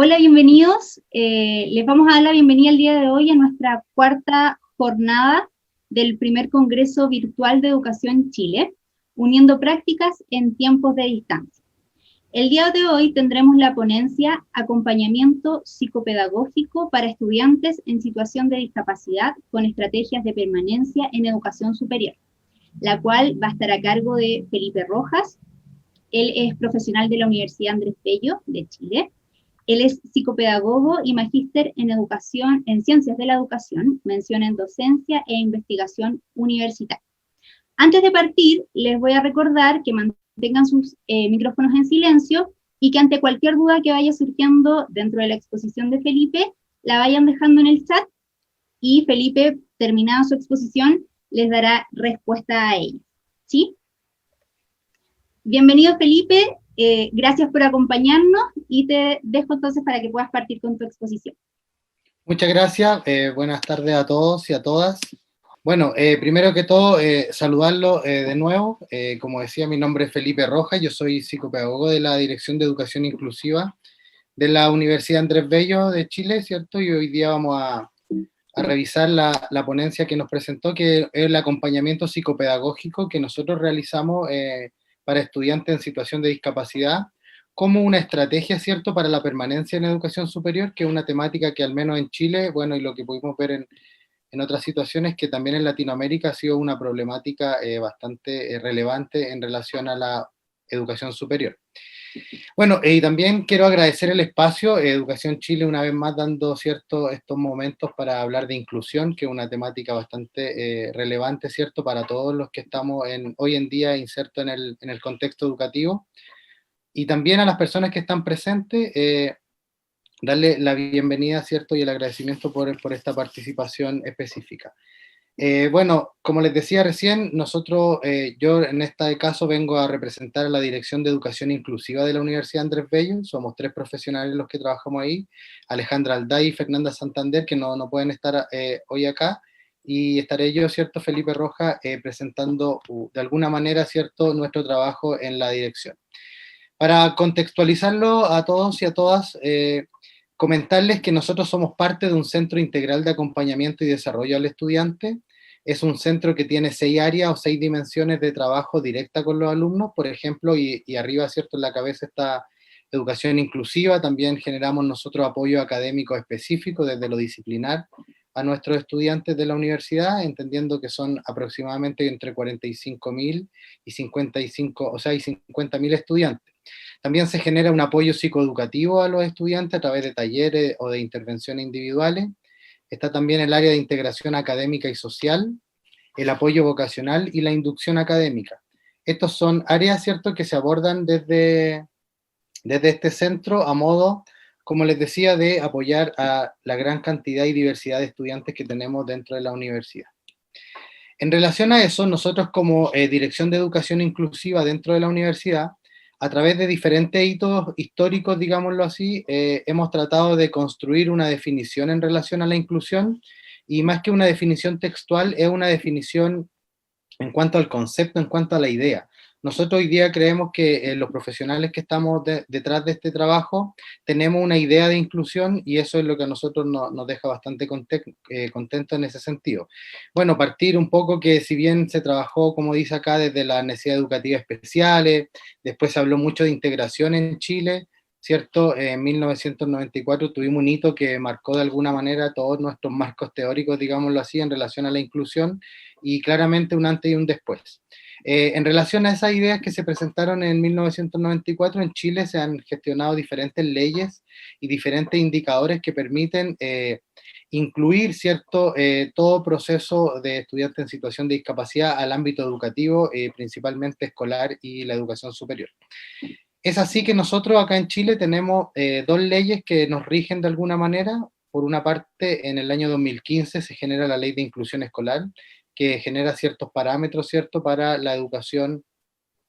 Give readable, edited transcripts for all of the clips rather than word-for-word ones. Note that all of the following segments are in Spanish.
Hola, bienvenidos. Les vamos a dar la bienvenida el día de hoy a nuestra cuarta jornada del primer Congreso Virtual de Educación Chile, uniendo prácticas en tiempos de distancia. El día de hoy tendremos la ponencia Acompañamiento psicopedagógico para estudiantes en situación de discapacidad con estrategias de permanencia en educación superior, la cual va a estar a cargo de Felipe Rojas. Él es profesional de la Universidad Andrés Bello de Chile. Él es psicopedagogo y magíster en educación, en ciencias de la educación, mención en docencia e investigación universitaria. Antes de partir, les voy a recordar que mantengan sus micrófonos en silencio y que ante cualquier duda que vaya surgiendo dentro de la exposición de Felipe, la vayan dejando en el chat y Felipe, terminada su exposición, les dará respuesta a ella. ¿Sí? Bienvenido, Felipe. Gracias por acompañarnos y te dejo entonces para que puedas partir con tu exposición. Muchas gracias, buenas tardes a todos y a todas. Bueno, primero que todo, saludarlo de nuevo. Como decía, mi nombre es Felipe Rojas, yo soy psicopedagogo de la Dirección de Educación Inclusiva de la Universidad Andrés Bello de Chile, ¿cierto? Y hoy día vamos a revisar la ponencia que nos presentó, que es el acompañamiento psicopedagógico que nosotros realizamos para estudiantes en situación de discapacidad, como una estrategia, ¿cierto?, para la permanencia en educación superior, que es una temática que al menos en Chile, bueno, y lo que pudimos ver en otras situaciones, que también en Latinoamérica ha sido una problemática bastante relevante en relación a la educación superior. Bueno, y también quiero agradecer el espacio, Educación Chile una vez más dando estos momentos para hablar de inclusión, que es una temática bastante relevante, ¿cierto?, para todos los que estamos hoy en día insertos en el contexto educativo. Y también a las personas que están presentes, darle la bienvenida, ¿cierto?, y el agradecimiento por esta participación específica. Bueno, como les decía recién, yo en este caso vengo a representar a la Dirección de Educación Inclusiva de la Universidad Andrés Bello. Somos 3 profesionales los que trabajamos ahí, Alejandra Alday y Fernanda Santander, que no pueden estar hoy acá, y estaré yo, ¿cierto?, Felipe Rojas, presentando de alguna manera, ¿cierto?, nuestro trabajo en la dirección. Para contextualizarlo a todos y a todas, comentarles que nosotros somos parte de un centro integral de acompañamiento y desarrollo al estudiante. Es un centro que tiene 6 áreas o 6 dimensiones de trabajo directa con los alumnos, por ejemplo, y arriba, ¿cierto?, en la cabeza está educación inclusiva. También generamos nosotros apoyo académico específico desde lo disciplinar a nuestros estudiantes de la universidad, entendiendo que son aproximadamente entre 45.000 y 55, o sea, y 50.000 estudiantes. También se genera un apoyo psicoeducativo a los estudiantes a través de talleres o de intervenciones individuales. Está también el área de integración académica y social, el apoyo vocacional y la inducción académica. Estos son áreas, ¿cierto?, que se abordan desde este centro a modo, como les decía, de apoyar a la gran cantidad y diversidad de estudiantes que tenemos dentro de la universidad. En relación a eso, nosotros como Dirección de Educación Inclusiva dentro de la universidad, a través de diferentes hitos históricos, digámoslo así, hemos tratado de construir una definición en relación a la inclusión, y más que una definición textual, es una definición en cuanto al concepto, en cuanto a la idea. Nosotros hoy día creemos que los profesionales que estamos detrás de este trabajo tenemos una idea de inclusión, y eso es lo que a nosotros nos deja bastante contentos en ese sentido. Bueno, partir un poco que si bien se trabajó, como dice acá, desde las necesidades educativas especiales, después se habló mucho de integración en Chile, ¿cierto? En 1994 tuvimos un hito que marcó de alguna manera todos nuestros marcos teóricos, digámoslo así, en relación a la inclusión, y claramente un antes y un después. En relación a esas ideas que se presentaron en 1994, en Chile se han gestionado diferentes leyes y diferentes indicadores que permiten incluir, ¿cierto?, todo proceso de estudiante en situación de discapacidad al ámbito educativo, principalmente escolar y la educación superior. Es así que nosotros acá en Chile tenemos 2 leyes que nos rigen de alguna manera. Por una parte, en el año 2015 se genera la Ley de Inclusión Escolar, que genera ciertos parámetros, ¿cierto?, para la educación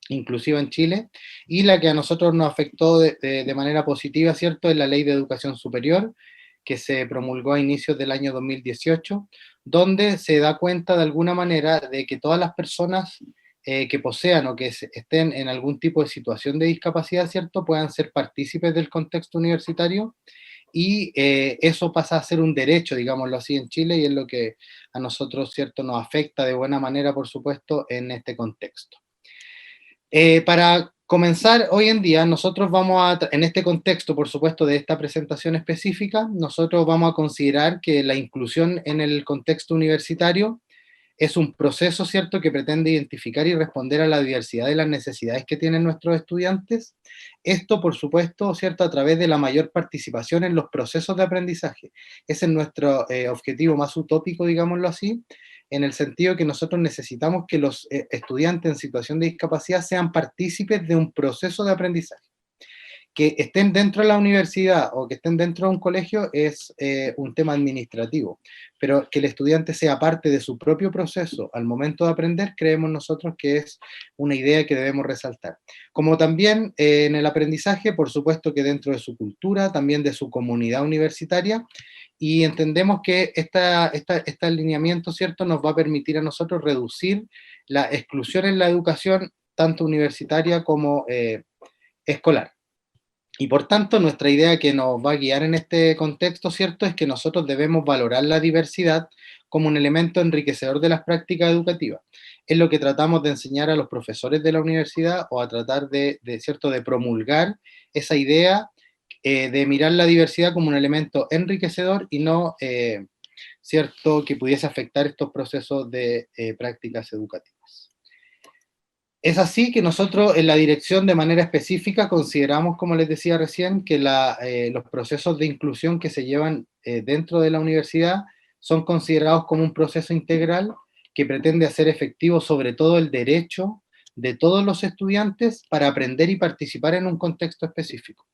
inclusiva en Chile, y la que a nosotros nos afectó de manera positiva, ¿cierto?, es la Ley de Educación Superior, que se promulgó a inicios del año 2018, donde se da cuenta de alguna manera de que todas las personas que posean o que estén en algún tipo de situación de discapacidad, ¿cierto?, puedan ser partícipes del contexto universitario, y eso pasa a ser un derecho, digámoslo así, en Chile, y es lo que a nosotros, ¿cierto?, nos afecta de buena manera, por supuesto, en este contexto. Para comenzar, hoy en día nosotros vamos en este contexto, por supuesto, de esta presentación específica, nosotros vamos a considerar que la inclusión en el contexto universitario es un proceso, ¿cierto?, que pretende identificar y responder a la diversidad de las necesidades que tienen nuestros estudiantes. Esto, por supuesto, ¿cierto?, a través de la mayor participación en los procesos de aprendizaje. Ese es nuestro objetivo más utópico, digámoslo así, en el sentido que nosotros necesitamos que los estudiantes en situación de discapacidad sean partícipes de un proceso de aprendizaje. Que estén dentro de la universidad o que estén dentro de un colegio es un tema administrativo, pero que el estudiante sea parte de su propio proceso al momento de aprender, creemos nosotros que es una idea que debemos resaltar. Como también en el aprendizaje, por supuesto que dentro de su cultura, también de su comunidad universitaria, y entendemos que este alineamiento, ¿cierto?, nos va a permitir a nosotros reducir la exclusión en la educación, tanto universitaria como escolar. Y por tanto, nuestra idea que nos va a guiar en este contexto, ¿cierto?, es que nosotros debemos valorar la diversidad como un elemento enriquecedor de las prácticas educativas. Es lo que tratamos de enseñar a los profesores de la universidad, o a tratar ¿cierto?, de promulgar esa idea de mirar la diversidad como un elemento enriquecedor y no, ¿cierto?, que pudiese afectar estos procesos de prácticas educativas. Es así que nosotros en la dirección de manera específica consideramos, como les decía recién, que los procesos de inclusión que se llevan dentro de la universidad son considerados como un proceso integral que pretende hacer efectivo sobre todo el derecho de todos los estudiantes para aprender y participar en un contexto específico.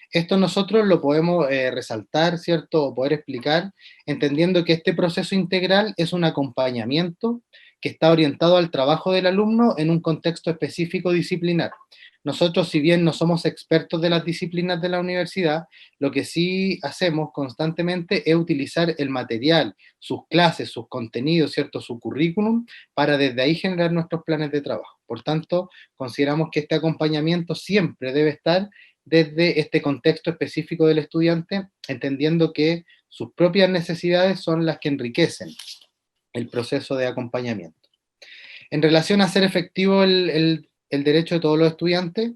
Esto nosotros lo podemos resaltar, ¿cierto?, o poder explicar, entendiendo que este proceso integral es un acompañamiento que está orientado al trabajo del alumno en un contexto específico disciplinar. Nosotros, si bien no somos expertos de las disciplinas de la universidad, lo que sí hacemos constantemente es utilizar el material, sus clases, sus contenidos, ¿cierto?, su currículum, para desde ahí generar nuestros planes de trabajo. Por tanto, consideramos que este acompañamiento siempre debe estar desde este contexto específico del estudiante, entendiendo que sus propias necesidades son las que enriquecen el proceso de acompañamiento. En relación a hacer efectivo el derecho de todos los estudiantes,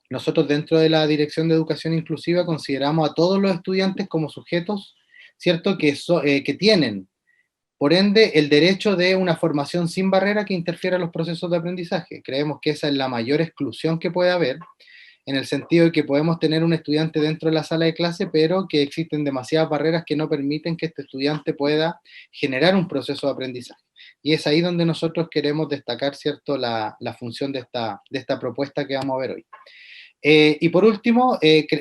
nosotros dentro de la Dirección de Educación Inclusiva consideramos a todos los estudiantes como sujetos, ¿cierto?, que tienen, por ende, el derecho de una formación sin barrera que interfiera en los procesos de aprendizaje. Creemos que esa es la mayor exclusión que puede haber, en el sentido de que podemos tener un estudiante dentro de la sala de clase, pero que existen demasiadas barreras que no permiten que este estudiante pueda generar un proceso de aprendizaje. Y es ahí donde nosotros queremos destacar, ¿cierto?, la función de esta propuesta que vamos a ver hoy. Y por último,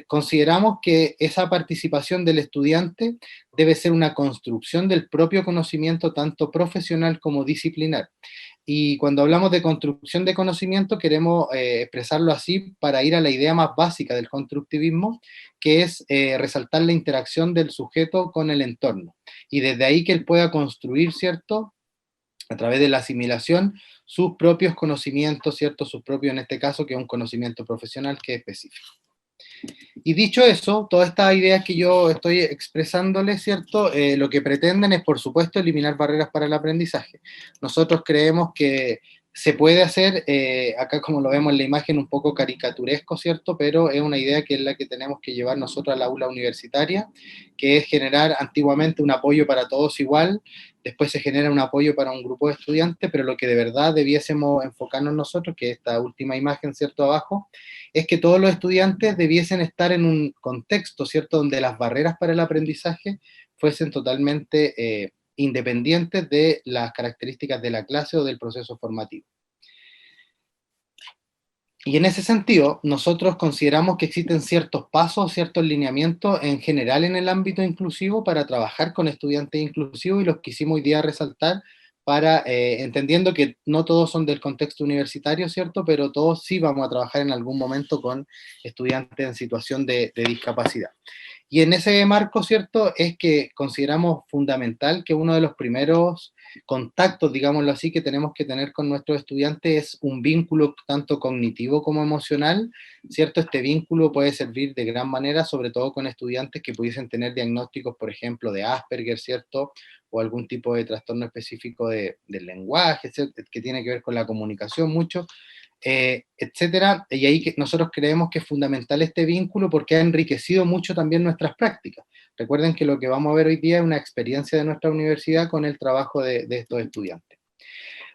consideramos que esa participación del estudiante debe ser una construcción del propio conocimiento, tanto profesional como disciplinar. Y cuando hablamos de construcción de conocimiento, queremos expresarlo así para ir a la idea más básica del constructivismo, que es resaltar la interacción del sujeto con el entorno. Y desde ahí que él pueda construir, ¿cierto?, a través de la asimilación, sus propios conocimientos, ¿cierto?, sus propios, en este caso, que es un conocimiento profesional que es específico. Y dicho eso, todas estas ideas que yo estoy expresándoles, ¿cierto?, lo que pretenden es, por supuesto, eliminar barreras para el aprendizaje. Nosotros creemos que se puede hacer, acá como lo vemos en la imagen, un poco caricaturesco, ¿cierto?, pero es una idea que es la que tenemos que llevar nosotros al aula universitaria, que es generar antiguamente un apoyo para todos igual, después se genera un apoyo para un grupo de estudiantes, pero lo que de verdad debiésemos enfocarnos nosotros, que es esta última imagen, ¿cierto?, abajo, es que todos los estudiantes debiesen estar en un contexto, ¿cierto?, donde las barreras para el aprendizaje fuesen totalmente independientes de las características de la clase o del proceso formativo. Y en ese sentido, nosotros consideramos que existen ciertos pasos, ciertos lineamientos en general en el ámbito inclusivo para trabajar con estudiantes inclusivos, y los quisimos hoy día resaltar para, entendiendo que no todos son del contexto universitario, ¿cierto?, pero todos sí vamos a trabajar en algún momento con estudiantes en situación de discapacidad. Y en ese marco, ¿cierto?, es que consideramos fundamental que uno de los primeros contactos, digámoslo así, que tenemos que tener con nuestros estudiantes es un vínculo tanto cognitivo como emocional, ¿cierto? Este vínculo puede servir de gran manera, sobre todo con estudiantes que pudiesen tener diagnósticos, por ejemplo, de Asperger, ¿cierto? O algún tipo de trastorno específico del lenguaje, ¿cierto?, que tiene que ver con la comunicación mucho, etcétera. Y ahí que nosotros creemos que es fundamental este vínculo porque ha enriquecido mucho también nuestras prácticas. Recuerden que lo que vamos a ver hoy día es una experiencia de nuestra universidad con el trabajo de estos estudiantes.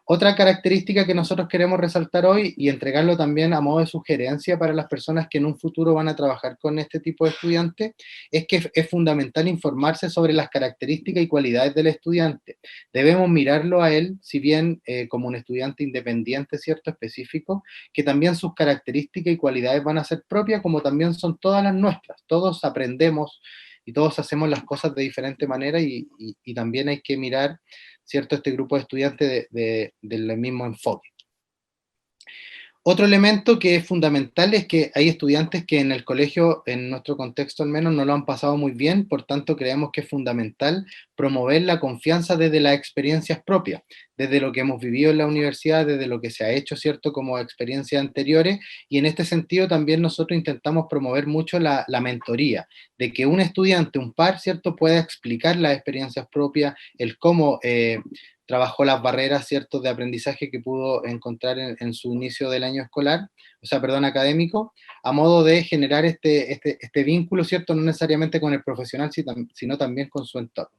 Otra característica que nosotros queremos resaltar hoy y entregarlo también a modo de sugerencia para las personas que en un futuro van a trabajar con este tipo de estudiantes es que es fundamental informarse sobre las características y cualidades del estudiante. Debemos mirarlo a él, si bien como un estudiante independiente, ¿cierto?, específico, que también sus características y cualidades van a ser propias, como también son todas las nuestras. Todos aprendemos y todos hacemos las cosas de diferente manera y también hay que mirar, ¿cierto?, este grupo de estudiantes del mismo enfoque. Otro elemento que es fundamental es que hay estudiantes que en el colegio, en nuestro contexto al menos, no lo han pasado muy bien, por tanto creemos que es fundamental promover la confianza desde las experiencias propias, desde lo que hemos vivido en la universidad, desde lo que se ha hecho, ¿cierto?, como experiencias anteriores, y en este sentido también nosotros intentamos promover mucho la mentoría, de que un estudiante, un par, ¿cierto?, pueda explicar las experiencias propias, el cómo trabajó las barreras, ¿cierto?, de aprendizaje que pudo encontrar en su inicio del año escolar, o sea, perdón, académico, a modo de generar este vínculo, ¿cierto?, no necesariamente con el profesional, sino también con su entorno.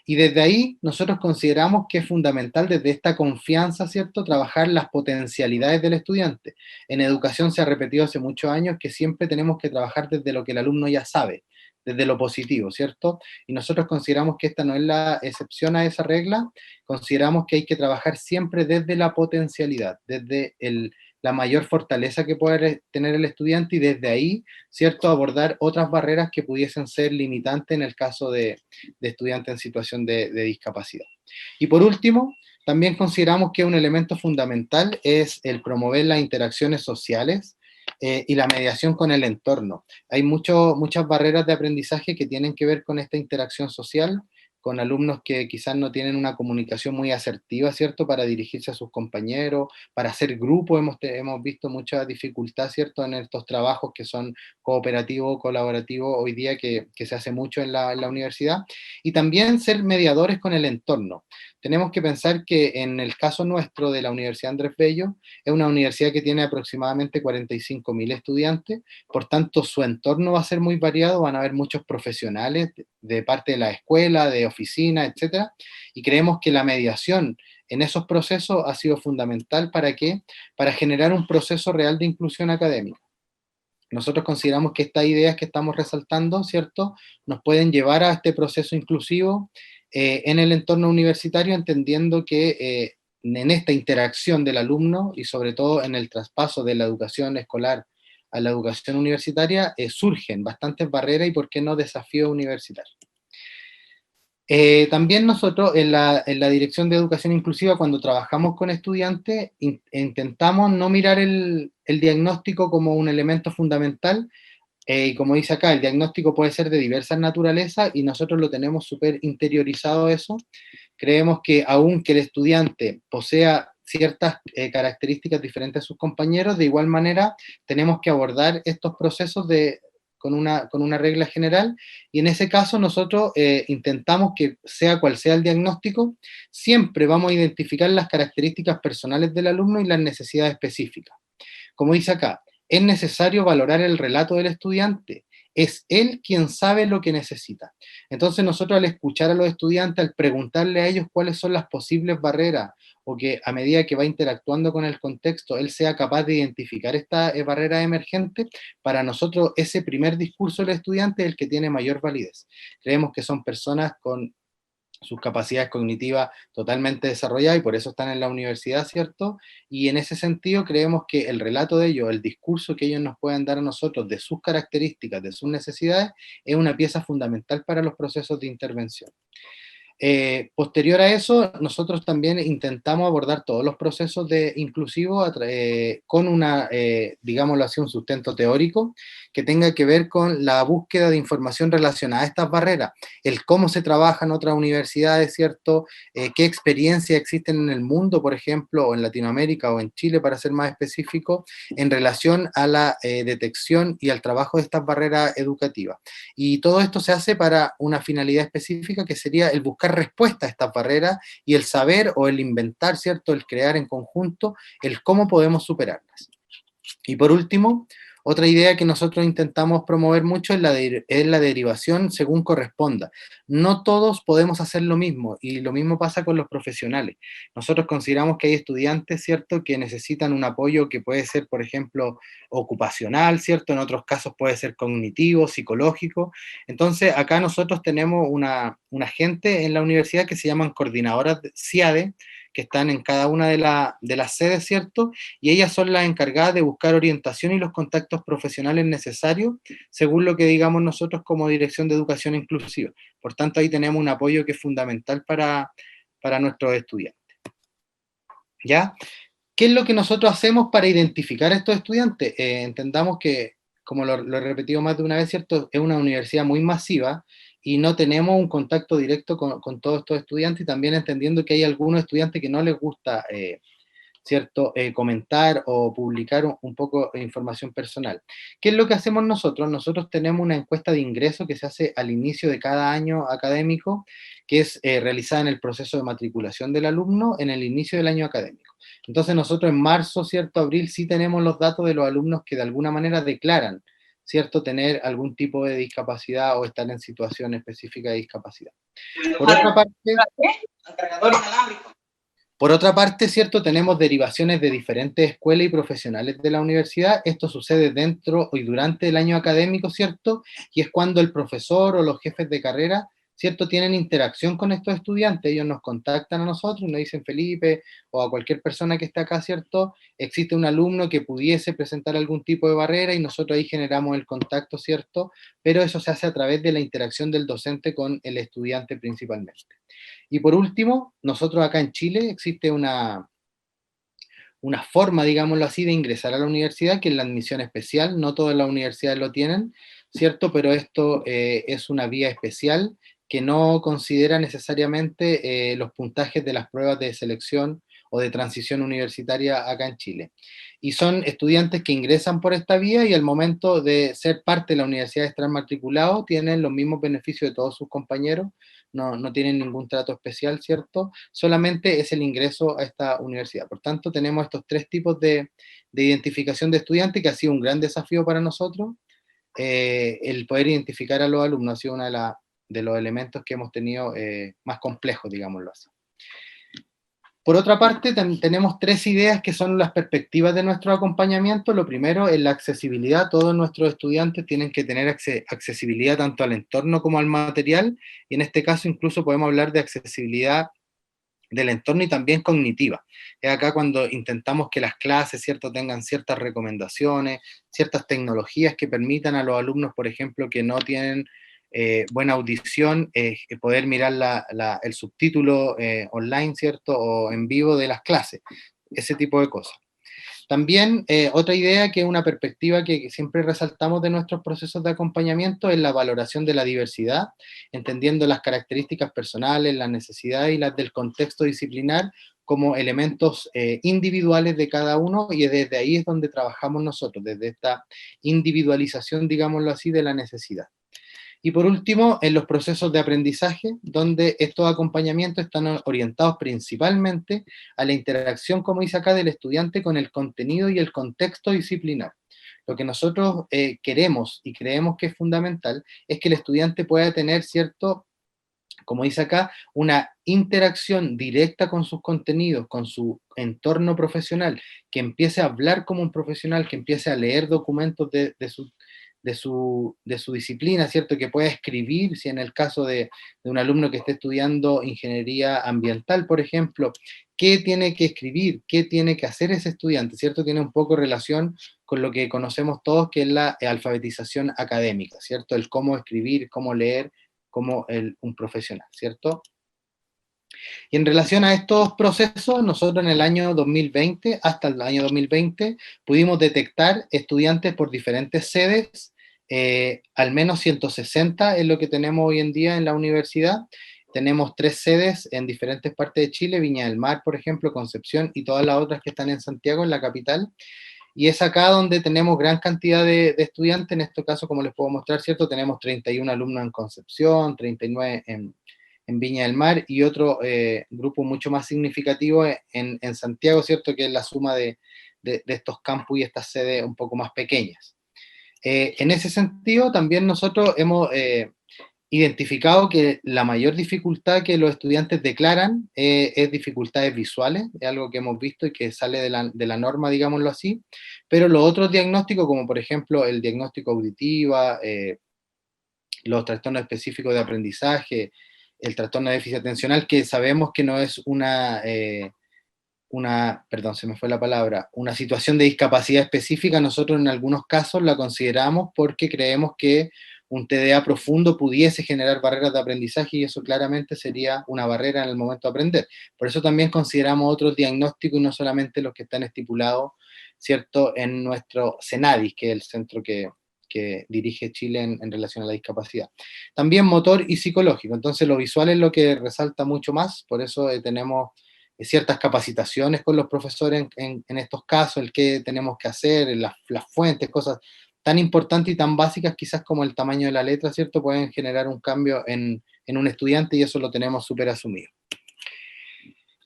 Y desde ahí nosotros consideramos que es fundamental desde esta confianza, ¿cierto?, trabajar las potencialidades del estudiante. En educación se ha repetido hace muchos años que siempre tenemos que trabajar desde lo que el alumno ya sabe, desde lo positivo, ¿cierto? Y nosotros consideramos que esta no es la excepción a esa regla, consideramos que hay que trabajar siempre desde la potencialidad, desde la mayor fortaleza que puede tener el estudiante y desde ahí, ¿cierto?, abordar otras barreras que pudiesen ser limitantes en el caso de estudiantes en situación de discapacidad. Y por último, también consideramos que un elemento fundamental es el promover las interacciones sociales y la mediación con el entorno. Hay muchas barreras de aprendizaje que tienen que ver con esta interacción social, con alumnos que quizás no tienen una comunicación muy asertiva, ¿cierto?, para dirigirse a sus compañeros, para hacer grupo, hemos visto mucha dificultad, ¿cierto?, en estos trabajos que son cooperativos, colaborativos, hoy día que se hace mucho en la universidad, y también ser mediadores con el entorno. Tenemos que pensar que en el caso nuestro de la Universidad Andrés Bello, es una universidad que tiene aproximadamente 45.000 estudiantes, por tanto su entorno va a ser muy variado, van a haber muchos profesionales de parte de la escuela, de oficina, etcétera, y creemos que la mediación en esos procesos ha sido fundamental ¿para qué? Para generar un proceso real de inclusión académica. Nosotros consideramos que estas ideas que estamos resaltando, ¿cierto?, nos pueden llevar a este proceso inclusivo en el entorno universitario, entendiendo que en esta interacción del alumno y sobre todo en el traspaso de la educación escolar a la educación universitaria, surgen bastantes barreras y, ¿por qué no, desafíos universitarios? También nosotros en la Dirección de Educación Inclusiva, cuando trabajamos con estudiantes, intentamos no mirar el diagnóstico como un elemento fundamental, y como dice acá, el diagnóstico puede ser de diversas naturalezas y nosotros lo tenemos súper interiorizado eso. Creemos que aunque el estudiante posea ciertas características diferentes a sus compañeros, de igual manera tenemos que abordar estos procesos con una regla general, y en ese caso nosotros intentamos que sea cual sea el diagnóstico, siempre vamos a identificar las características personales del alumno y las necesidades específicas. Como dice acá, es necesario valorar el relato del estudiante. Es él quien sabe lo que necesita. Entonces nosotros, al escuchar a los estudiantes, al preguntarle a ellos cuáles son las posibles barreras, o que a medida que va interactuando con el contexto, él sea capaz de identificar esta barrera emergente, para nosotros ese primer discurso del estudiante es el que tiene mayor validez. Creemos que son personas con sus capacidades cognitivas totalmente desarrolladas y por eso están en la universidad, ¿cierto? Y en ese sentido creemos que el relato de ellos, el discurso que ellos nos pueden dar a nosotros de sus características, de sus necesidades, es una pieza fundamental para los procesos de intervención. Posterior a eso, nosotros también intentamos abordar todos los procesos de inclusivo con una, digámoslo así, un sustento teórico que tenga que ver con la búsqueda de información relacionada a estas barreras, el cómo se trabaja en otras universidades, ¿cierto? Qué experiencias existen en el mundo, por ejemplo, o en Latinoamérica o en Chile, para ser más específico, en relación a la detección y al trabajo de estas barreras educativas. Y todo esto se hace para una finalidad específica que sería el buscar respuesta a estas barreras y el saber o el inventar, ¿cierto? El crear en conjunto, el cómo podemos superarlas. Y por último, otra idea que nosotros intentamos promover mucho es la derivación según corresponda. No todos podemos hacer lo mismo y lo mismo pasa con los profesionales. Nosotros consideramos que hay estudiantes, ¿cierto?, que necesitan un apoyo que puede ser, por ejemplo, ocupacional, ¿cierto? En otros casos puede ser cognitivo, psicológico. Entonces, acá nosotros tenemos una gente en la universidad que se llaman coordinadoras CIADE, que están en cada una de las sedes, ¿cierto? Y ellas son las encargadas de buscar orientación y los contactos profesionales necesarios, según lo que digamos nosotros como Dirección de Educación Inclusiva. Por tanto, ahí tenemos un apoyo que es fundamental para nuestros estudiantes. ¿Ya? ¿Qué es lo que nosotros hacemos para identificar a estos estudiantes? Entendamos que, como lo he repetido más de una vez, ¿cierto? Es una universidad muy masiva y no tenemos un contacto directo con todos estos estudiantes, y también entendiendo que hay algunos estudiantes que no les gusta ¿cierto? Comentar o publicar un poco de información personal. ¿Qué es lo que hacemos nosotros? Nosotros tenemos una encuesta de ingreso que se hace al inicio de cada año académico, que es realizada en el proceso de matriculación del alumno en el inicio del año académico. Entonces nosotros en marzo, ¿cierto? Abril, sí tenemos los datos de los alumnos que de alguna manera declaran, ¿cierto?, tener algún tipo de discapacidad o estar en situación específica de discapacidad. Por otra parte, por otra parte, ¿cierto? Tenemos derivaciones de diferentes escuelas y profesionales de la universidad. Esto sucede dentro y durante el año académico, ¿cierto? Y es cuando el profesor o los jefes de carrera, ¿cierto?, tienen interacción con estos estudiantes. Ellos nos contactan a nosotros, nos dicen: Felipe, o a cualquier persona que esté acá, ¿cierto?, existe un alumno que pudiese presentar algún tipo de barrera, y nosotros ahí generamos el contacto, ¿cierto? Pero eso se hace a través de la interacción del docente con el estudiante principalmente. Y por último, nosotros acá en Chile existe una forma, digámoslo así, de ingresar a la universidad, que es la admisión especial. No todas las universidades lo tienen, ¿cierto? Pero esto es una vía especial que no considera necesariamente los puntajes de las pruebas de selección o de transición universitaria acá en Chile. Y son estudiantes que ingresan por esta vía y al momento de ser parte de la universidad, de estar matriculados, tienen los mismos beneficios de todos sus compañeros. No tienen ningún trato especial, ¿cierto? Solamente es el ingreso a esta universidad. Por tanto, tenemos estos tres tipos de identificación de estudiantes, que ha sido un gran desafío para nosotros. El poder identificar a los alumnos ha sido uno de los elementos que hemos tenido más complejos, digámoslo así. Por otra parte, tenemos tres ideas que son las perspectivas de nuestro acompañamiento. Lo primero es la accesibilidad. Todos nuestros estudiantes tienen que tener accesibilidad tanto al entorno como al material, y en este caso incluso podemos hablar de accesibilidad del entorno y también cognitiva. Es acá cuando intentamos que las clases, ¿cierto?, tengan ciertas recomendaciones, ciertas tecnologías que permitan a los alumnos, por ejemplo, que no tienen buena audición, poder mirar el subtítulo online, ¿cierto?, o en vivo de las clases, ese tipo de cosas. También otra idea, que es una perspectiva que siempre resaltamos de nuestros procesos de acompañamiento, es la valoración de la diversidad, entendiendo las características personales, las necesidades y las del contexto disciplinar como elementos individuales de cada uno, y desde ahí es donde trabajamos nosotros, desde esta individualización, digámoslo así, de la necesidad. Y por último, en los procesos de aprendizaje, donde estos acompañamientos están orientados principalmente a la interacción, como dice acá, del estudiante con el contenido y el contexto disciplinar. Lo que nosotros queremos y creemos que es fundamental es que el estudiante pueda tener, ¿cierto?, como dice acá, una interacción directa con sus contenidos, con su entorno profesional, que empiece a hablar como un profesional, que empiece a leer documentos de su disciplina, ¿cierto? Que pueda escribir, si en el caso de un alumno que esté estudiando ingeniería ambiental, por ejemplo, qué tiene que escribir, qué tiene que hacer ese estudiante, ¿cierto? Tiene un poco relación con lo que conocemos todos, que es la alfabetización académica, ¿cierto? El cómo escribir, cómo leer como un profesional, ¿cierto? Y en relación a estos procesos, nosotros en el año 2020, hasta el año 2020, pudimos detectar estudiantes por diferentes sedes, al menos 160 es lo que tenemos hoy en día en la universidad. Tenemos 3 sedes en diferentes partes de Chile, Viña del Mar, por ejemplo, Concepción y todas las otras que están en Santiago, en la capital. Y es acá donde tenemos gran cantidad de estudiantes, en este caso, como les puedo mostrar, ¿cierto? Tenemos 31 alumnos en Concepción, 39 en Viña del Mar y otro grupo mucho más significativo en Santiago, ¿cierto? Que es la suma de estos campus y estas sedes un poco más pequeñas. En ese sentido, también nosotros hemos identificado que la mayor dificultad que los estudiantes declaran es dificultades visuales, es algo que hemos visto y que sale de la norma, digámoslo así, pero los otros diagnósticos, como por ejemplo el diagnóstico auditiva, los trastornos específicos de aprendizaje, el trastorno de déficit atencional, que sabemos que no es perdón, se me fue la palabra, una situación de discapacidad específica, nosotros en algunos casos la consideramos porque creemos que un TDA profundo pudiese generar barreras de aprendizaje y eso claramente sería una barrera en el momento de aprender. Por eso también consideramos otros diagnósticos y no solamente los que están estipulados, ¿cierto?, en nuestro CENADIS, que es el centro que dirige Chile en relación a la discapacidad. También motor y psicológico, entonces lo visual es lo que resalta mucho más, por eso tenemos ciertas capacitaciones con los profesores en estos casos, el qué tenemos que hacer, las fuentes, cosas tan importantes y tan básicas quizás como el tamaño de la letra, ¿cierto? Pueden generar un cambio en un estudiante y eso lo tenemos súper asumido.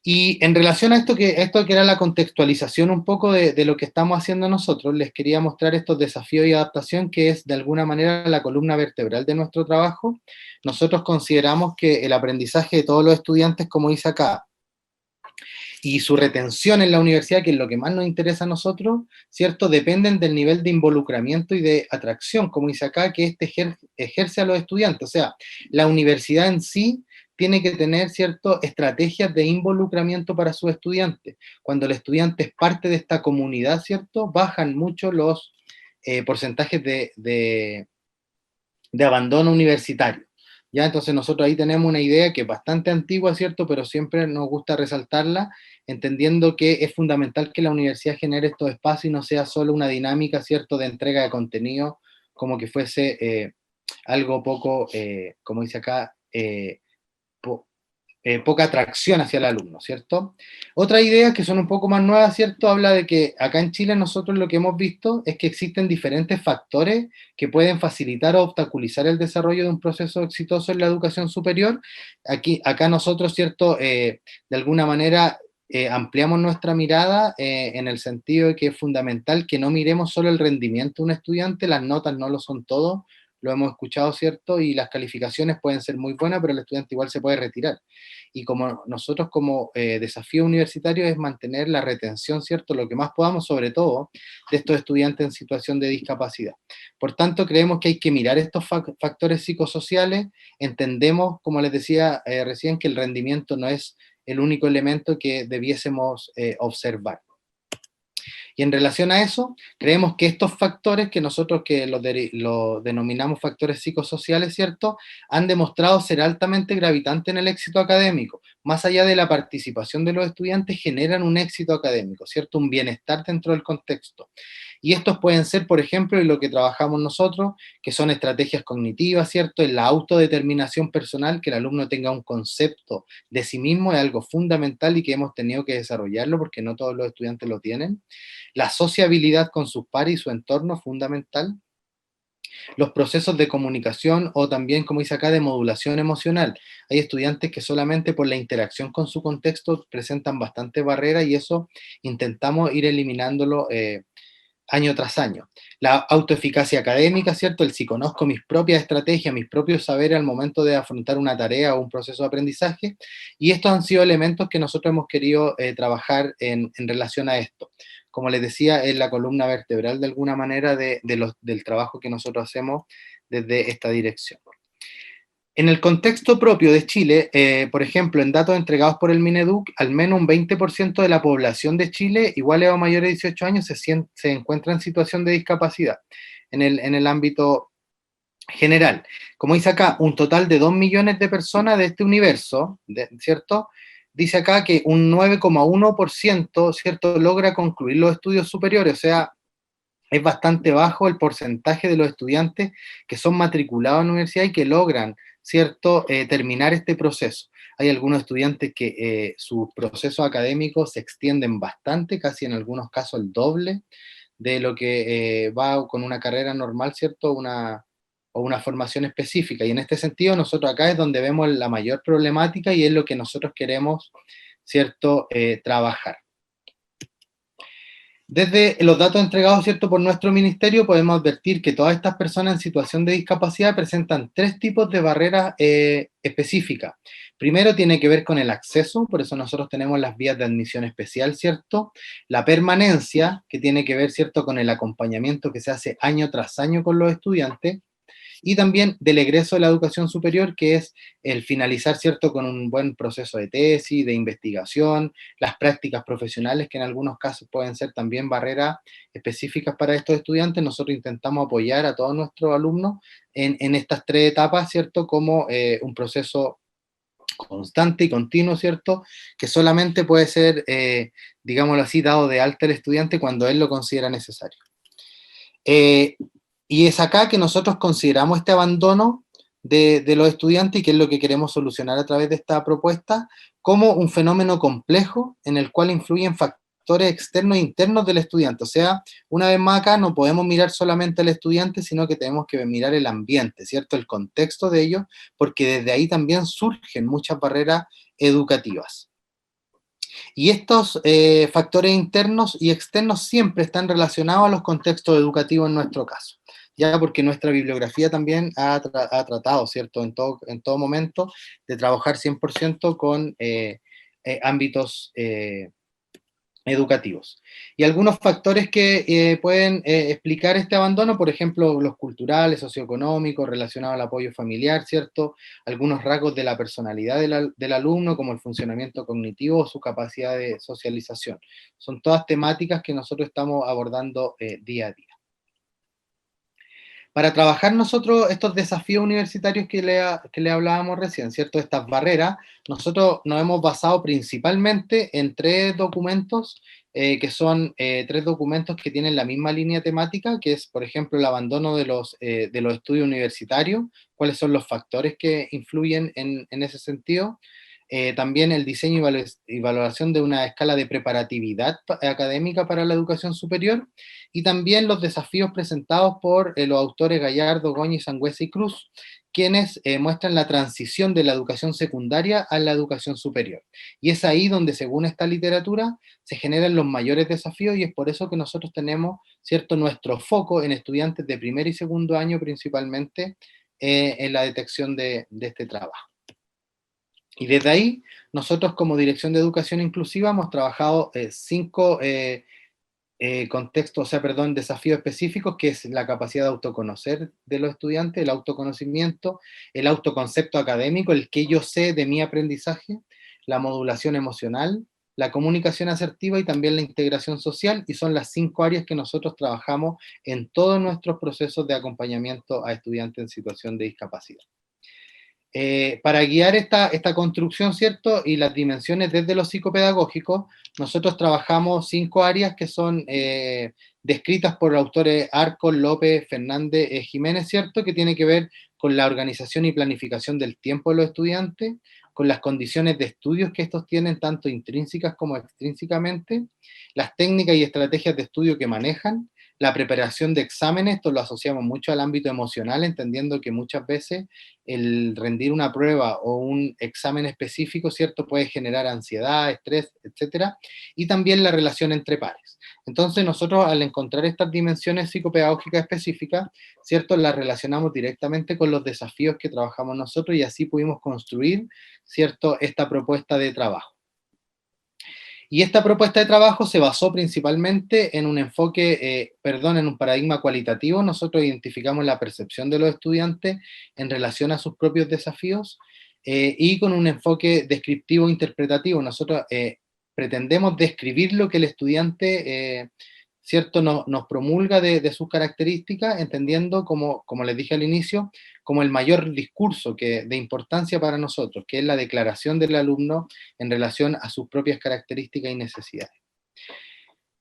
Y en relación a esto que era la contextualización un poco de lo que estamos haciendo nosotros, les quería mostrar estos desafíos y adaptación que es de alguna manera la columna vertebral de nuestro trabajo. Nosotros consideramos que el aprendizaje de todos los estudiantes, como dice acá, y su retención en la universidad, que es lo que más nos interesa a nosotros, ¿cierto? Dependen del nivel de involucramiento y de atracción, como dice acá, que ejerce a los estudiantes. O sea, la universidad en sí tiene que tener, ¿cierto?, estrategias de involucramiento para sus estudiantes. Cuando el estudiante es parte de esta comunidad, ¿cierto?, bajan mucho los porcentajes de abandono universitario. ¿Ya? Entonces nosotros ahí tenemos una idea que es bastante antigua, ¿cierto? Pero siempre nos gusta resaltarla, entendiendo que es fundamental que la universidad genere estos espacios y no sea solo una dinámica, ¿cierto?, de entrega de contenido, como que fuese algo poco, como dice acá, poca atracción hacia el alumno, ¿cierto? Otra idea que son un poco más nuevas, ¿cierto? Habla de que acá en Chile nosotros lo que hemos visto es que existen diferentes factores que pueden facilitar o obstaculizar el desarrollo de un proceso exitoso en la educación superior. Acá nosotros, ¿cierto? De alguna manera ampliamos nuestra mirada en el sentido de que es fundamental que no miremos solo el rendimiento de un estudiante, las notas no lo son todo, lo hemos escuchado, ¿cierto? Y las calificaciones pueden ser muy buenas, pero el estudiante igual se puede retirar. Y como nosotros como desafío universitario es mantener la retención, ¿cierto? Lo que más podamos, sobre todo, de estos estudiantes en situación de discapacidad. Por tanto, creemos que hay que mirar estos factores psicosociales. Entendemos, como les decía recién, que el rendimiento no es el único elemento que debiésemos observar. Y en relación a eso, creemos que estos factores que nosotros lo denominamos factores psicosociales, ¿cierto?, han demostrado ser altamente gravitantes en el éxito académico. Más allá de la participación de los estudiantes, generan un éxito académico, ¿cierto?, un bienestar dentro del contexto. Y estos pueden ser, por ejemplo, en lo que trabajamos nosotros, que son estrategias cognitivas, ¿cierto?, en la autodeterminación personal, que el alumno tenga un concepto de sí mismo es algo fundamental y que hemos tenido que desarrollarlo porque no todos los estudiantes lo tienen. La sociabilidad con sus pares y su entorno, fundamental. Los procesos de comunicación o también, como dice acá, de modulación emocional. Hay estudiantes que solamente por la interacción con su contexto presentan bastante barrera y eso intentamos ir eliminándolo año tras año. La autoeficacia académica, ¿cierto? El si conozco mis propias estrategias, mis propios saberes al momento de afrontar una tarea o un proceso de aprendizaje, y estos han sido elementos que nosotros hemos querido trabajar en relación a esto. Como les decía, es la columna vertebral de alguna manera del trabajo que nosotros hacemos desde esta dirección. En el contexto propio de Chile, por ejemplo, en datos entregados por el Mineduc, al menos un 20% de la población de Chile, iguales o mayores de 18 años, se encuentra en situación de discapacidad en el ámbito general. Como dice acá, un total de 2 millones de personas de este universo, ¿cierto? Dice acá que un 9,1%, ¿cierto?, logra concluir los estudios superiores, o sea, es bastante bajo el porcentaje de los estudiantes que son matriculados en la universidad y que logran, ¿cierto?, terminar este proceso. Hay algunos estudiantes que sus procesos académicos se extienden bastante, casi en algunos casos el doble de lo que va con una carrera normal, ¿cierto?, o una formación específica. Y en este sentido, nosotros acá es donde vemos la mayor problemática y es lo que nosotros queremos, ¿cierto?, trabajar. Desde los datos entregados, ¿cierto?, por nuestro ministerio, podemos advertir que todas estas personas en situación de discapacidad presentan tres tipos de barreras específicas. Primero tiene que ver con el acceso, por eso nosotros tenemos las vías de admisión especial, ¿cierto? La permanencia, que tiene que ver, ¿cierto?, con el acompañamiento que se hace año tras año con los estudiantes, y también del egreso de la educación superior, que es el finalizar, ¿cierto?, con un buen proceso de tesis, de investigación, las prácticas profesionales, que en algunos casos pueden ser también barreras específicas para estos estudiantes. Nosotros intentamos apoyar a todos nuestros alumnos en estas tres etapas, ¿cierto?, como un proceso constante y continuo, ¿cierto?, que solamente puede ser, digámoslo así, dado de alta el estudiante cuando él lo considera necesario. Eh, y es acá que nosotros consideramos este abandono de los estudiantes, y que es lo que queremos solucionar a través de esta propuesta, como un fenómeno complejo en el cual influyen factores externos e internos del estudiante. O sea, una vez más acá no podemos mirar solamente al estudiante, sino que tenemos que mirar el ambiente, ¿cierto? El contexto de ellos, porque desde ahí también surgen muchas barreras educativas. Y estos factores internos y externos siempre están relacionados a los contextos educativos en nuestro caso, ya porque nuestra bibliografía también ha tratado, ¿cierto?, en todo momento, de trabajar 100% con ámbitos educativos. Y algunos factores que pueden explicar este abandono, por ejemplo, los culturales, socioeconómicos, relacionados al apoyo familiar, ¿cierto? Algunos rasgos de la personalidad del alumno, como el funcionamiento cognitivo o su capacidad de socialización. Son todas temáticas que nosotros estamos abordando día a día. Para trabajar nosotros estos desafíos universitarios que le hablábamos recién, ¿cierto? Estas barreras, nosotros nos hemos basado principalmente en tres documentos, que son tres documentos que tienen la misma línea temática, que es, por ejemplo, el abandono de los estudios universitarios, cuáles son los factores que influyen en ese sentido. También el diseño y valoración de una escala de preparatividad académica para la educación superior, y también los desafíos presentados por los autores Gallardo, Góñez, Sangüesa y Cruz, quienes muestran la transición de la educación secundaria a la educación superior. Y es ahí donde, según esta literatura, se generan los mayores desafíos, y es por eso que nosotros tenemos, ¿cierto?, nuestro foco en estudiantes de primer y segundo año principalmente, en la detección de este trabajo. Y desde ahí, nosotros como Dirección de Educación Inclusiva hemos trabajado cinco contextos, o sea, perdón, desafíos específicos, que es la capacidad de autoconocer de los estudiantes, el autoconocimiento, el autoconcepto académico, el que yo sé de mi aprendizaje, la modulación emocional, la comunicación asertiva y también la integración social, y son las 5 áreas que nosotros trabajamos en todos nuestros procesos de acompañamiento a estudiantes en situación de discapacidad. Para guiar esta construcción, ¿cierto?, y las dimensiones desde lo psicopedagógico, nosotros trabajamos 5 áreas que son descritas por autores Arcos, López, Fernández, Jiménez, ¿cierto?, que tiene que ver con la organización y planificación del tiempo de los estudiantes, con las condiciones de estudios que estos tienen, tanto intrínsecas como extrínsecamente, las técnicas y estrategias de estudio que manejan, la preparación de exámenes. Esto lo asociamos mucho al ámbito emocional, entendiendo que muchas veces el rendir una prueba o un examen específico, ¿cierto?, puede generar ansiedad, estrés, etcétera, y también la relación entre pares. Entonces nosotros, al encontrar estas dimensiones psicopedagógicas específicas, ¿cierto?, las relacionamos directamente con los desafíos que trabajamos nosotros, y así pudimos construir, ¿cierto?, esta propuesta de trabajo. Y esta propuesta de trabajo se basó principalmente en un enfoque, en un paradigma cualitativo. Nosotros identificamos la percepción de los estudiantes en relación a sus propios desafíos, y con un enfoque descriptivo interpretativo. Nosotros pretendemos describir lo que el estudiante ¿cierto? Nos promulga de sus características, entendiendo, como les dije al inicio, como el mayor discurso de importancia para nosotros, que es la declaración del alumno en relación a sus propias características y necesidades.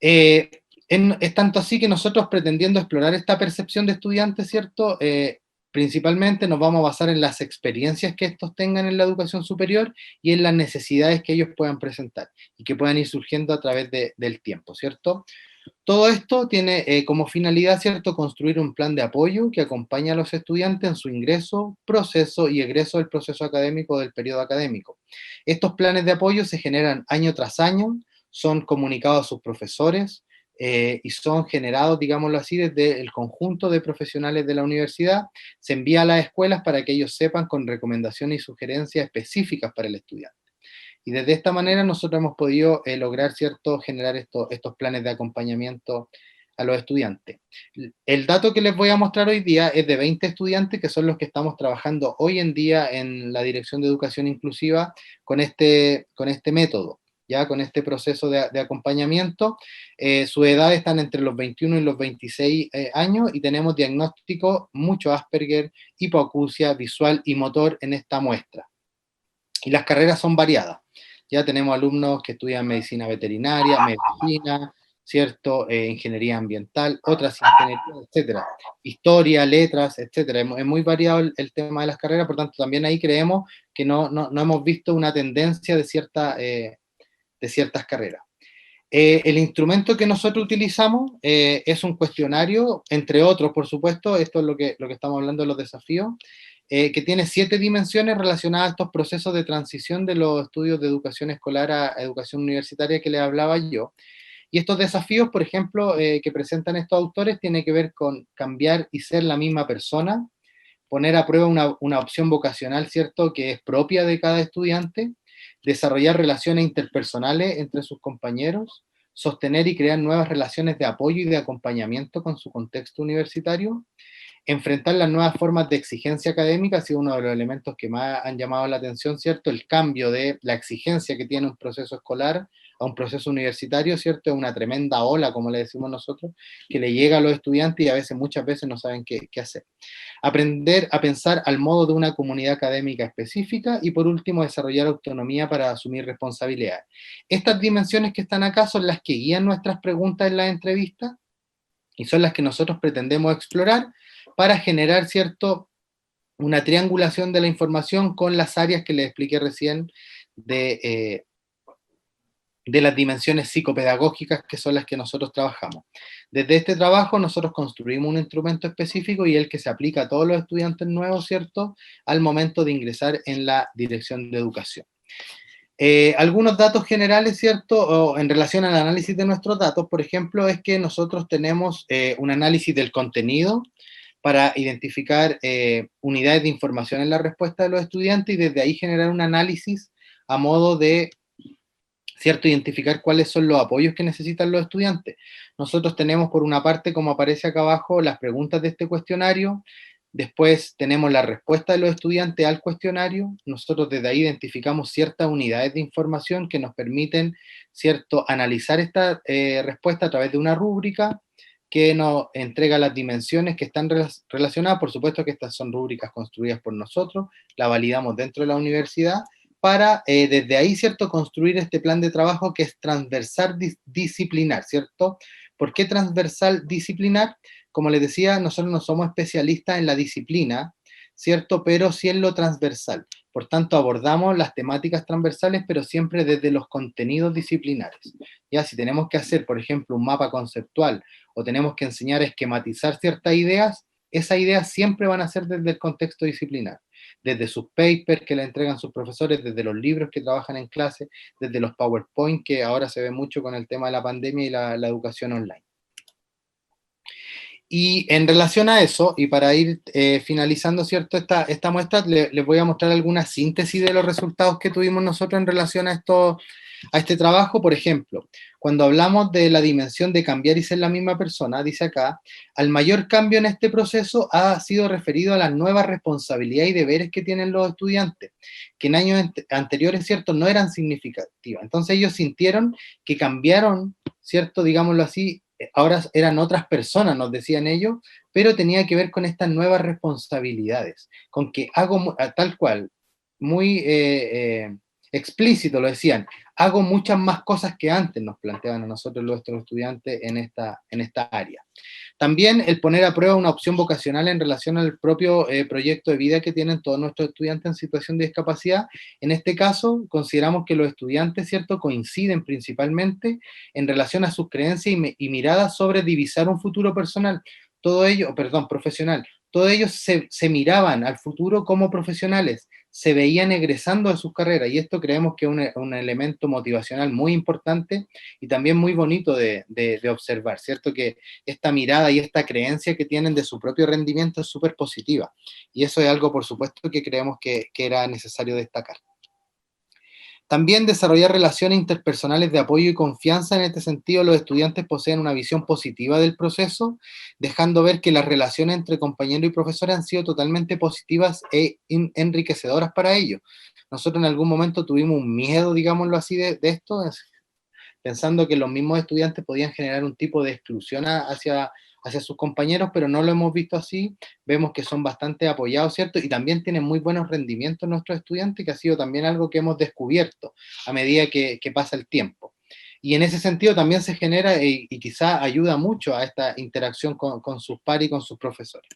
Es tanto así que nosotros, pretendiendo explorar esta percepción de estudiantes, ¿cierto? Principalmente nos vamos a basar en las experiencias que estos tengan en la educación superior y en las necesidades que ellos puedan presentar y que puedan ir surgiendo a través del tiempo, ¿cierto? Todo esto tiene como finalidad, ¿cierto?, construir un plan de apoyo que acompañe a los estudiantes en su ingreso, proceso y egreso del proceso académico del periodo académico. Estos planes de apoyo se generan año tras año, son comunicados a sus profesores y son generados, digámoslo así, desde el conjunto de profesionales de la universidad. Se envía a las escuelas para que ellos sepan con recomendaciones y sugerencias específicas para el estudiante. Y desde esta manera nosotros hemos podido lograr, ¿cierto?, generar estos planes de acompañamiento a los estudiantes. El dato que les voy a mostrar hoy día es de 20 estudiantes, que son los que estamos trabajando hoy en día en la Dirección de Educación Inclusiva con este método, ya con este proceso de acompañamiento. Sus edades están entre los 21 y los 26 años y tenemos diagnóstico mucho Asperger, hipoacusia visual y motor en esta muestra. Y las carreras son variadas. Ya tenemos alumnos que estudian medicina veterinaria, medicina, ¿cierto? Ingeniería ambiental, otras ingenierías, etcétera. Historia, letras, etcétera. Es muy variado el tema de las carreras, por tanto, también ahí creemos que no hemos visto una tendencia de ciertas carreras. El instrumento que nosotros utilizamos es un cuestionario, entre otros, por supuesto, esto es lo que estamos hablando de los desafíos, que tiene 7 dimensiones relacionadas a estos procesos de transición de los estudios de educación escolar a educación universitaria que les hablaba yo. Y estos desafíos, por ejemplo, que presentan estos autores, tienen que ver con cambiar y ser la misma persona, poner a prueba una opción vocacional, ¿cierto?, que es propia de cada estudiante, desarrollar relaciones interpersonales entre sus compañeros, sostener y crear nuevas relaciones de apoyo y de acompañamiento con su contexto universitario, enfrentar las nuevas formas de exigencia académica. Ha sido uno de los elementos que más han llamado la atención, ¿cierto? El cambio de la exigencia que tiene un proceso escolar a un proceso universitario, ¿cierto? Es una tremenda ola, como le decimos nosotros, que le llega a los estudiantes y a veces, muchas veces no saben qué hacer. Aprender a pensar al modo de una comunidad académica específica y, por último, desarrollar autonomía para asumir responsabilidades. Estas dimensiones que están acá son las que guían nuestras preguntas en la entrevista y son las que nosotros pretendemos explorar para generar, ¿cierto?, una triangulación de la información con las áreas que les expliqué recién de las dimensiones psicopedagógicas, que son las que nosotros trabajamos. Desde este trabajo nosotros construimos un instrumento específico y el que se aplica a todos los estudiantes nuevos, ¿cierto?, al momento de ingresar en la dirección de educación. Algunos datos generales, ¿cierto?, o en relación al análisis de nuestros datos, por ejemplo, es que nosotros tenemos un análisis del contenido para identificar unidades de información en la respuesta de los estudiantes y desde ahí generar un análisis a modo de, ¿cierto?, identificar cuáles son los apoyos que necesitan los estudiantes. Nosotros tenemos, por una parte, como aparece acá abajo, las preguntas de este cuestionario. Después tenemos la respuesta de los estudiantes al cuestionario. Nosotros desde ahí identificamos ciertas unidades de información que nos permiten, ¿cierto?, analizar esta respuesta a través de una rúbrica que nos entrega las dimensiones que están relacionadas. Por supuesto que estas son rúbricas construidas por nosotros, la validamos dentro de la universidad para desde ahí, ¿cierto?, construir este plan de trabajo que es transversal disciplinar, ¿cierto? ¿Por qué transversal disciplinar? Como les decía, nosotros no somos especialistas en la disciplina, ¿cierto? Pero sí en lo transversal. Por tanto, abordamos las temáticas transversales, pero siempre desde los contenidos disciplinares. Ya, si tenemos que hacer, por ejemplo, un mapa conceptual o tenemos que enseñar a esquematizar ciertas ideas, esas ideas siempre van a ser desde el contexto disciplinar, desde sus papers que le entregan sus profesores, desde los libros que trabajan en clase, desde los PowerPoint, que ahora se ve mucho con el tema de la pandemia y la educación online. Y en relación a eso, y para ir finalizando, ¿cierto?, esta muestra, les voy a mostrar alguna síntesis de los resultados que tuvimos nosotros en relación a este trabajo. Por ejemplo, cuando hablamos de la dimensión de cambiar y ser la misma persona, dice acá, al mayor cambio en este proceso ha sido referido a las nuevas responsabilidades y deberes que tienen los estudiantes, que en años anteriores, ¿cierto?, no eran significativas. Entonces ellos sintieron que cambiaron, ¿cierto?, digámoslo así, ahora eran otras personas, nos decían ellos, pero tenía que ver con estas nuevas responsabilidades, con que tal cual, muy explícito lo decían, hago muchas más cosas que antes, nos planteaban a nosotros nuestros estudiantes en esta área. También el poner a prueba una opción vocacional en relación al propio proyecto de vida que tienen todos nuestros estudiantes en situación de discapacidad. En este caso, consideramos que los estudiantes, ¿cierto?, coinciden principalmente en relación a sus creencias y miradas sobre divisar un futuro personal. Todo ello, perdón, profesional. Todos ellos se miraban al futuro como profesionales, se veían egresando de sus carreras, y esto creemos que es un elemento motivacional muy importante y también muy bonito de observar, ¿cierto? Que esta mirada y esta creencia que tienen de su propio rendimiento es súper positiva. Y eso es algo, por supuesto, que creemos que era necesario destacar. También desarrollar relaciones interpersonales de apoyo y confianza. En este sentido, los estudiantes poseen una visión positiva del proceso, dejando ver que las relaciones entre compañeros y profesores han sido totalmente positivas e enriquecedoras para ellos. Nosotros en algún momento tuvimos un miedo, digámoslo así, de esto, pensando que los mismos estudiantes podían generar un tipo de exclusión hacia sus compañeros, pero no lo hemos visto así. Vemos que son bastante apoyados, ¿cierto? Y también tienen muy buenos rendimientos nuestros estudiantes, que ha sido también algo que hemos descubierto a medida que pasa el tiempo. Y en ese sentido también se genera y quizá ayuda mucho a esta interacción con sus pares y con sus profesores.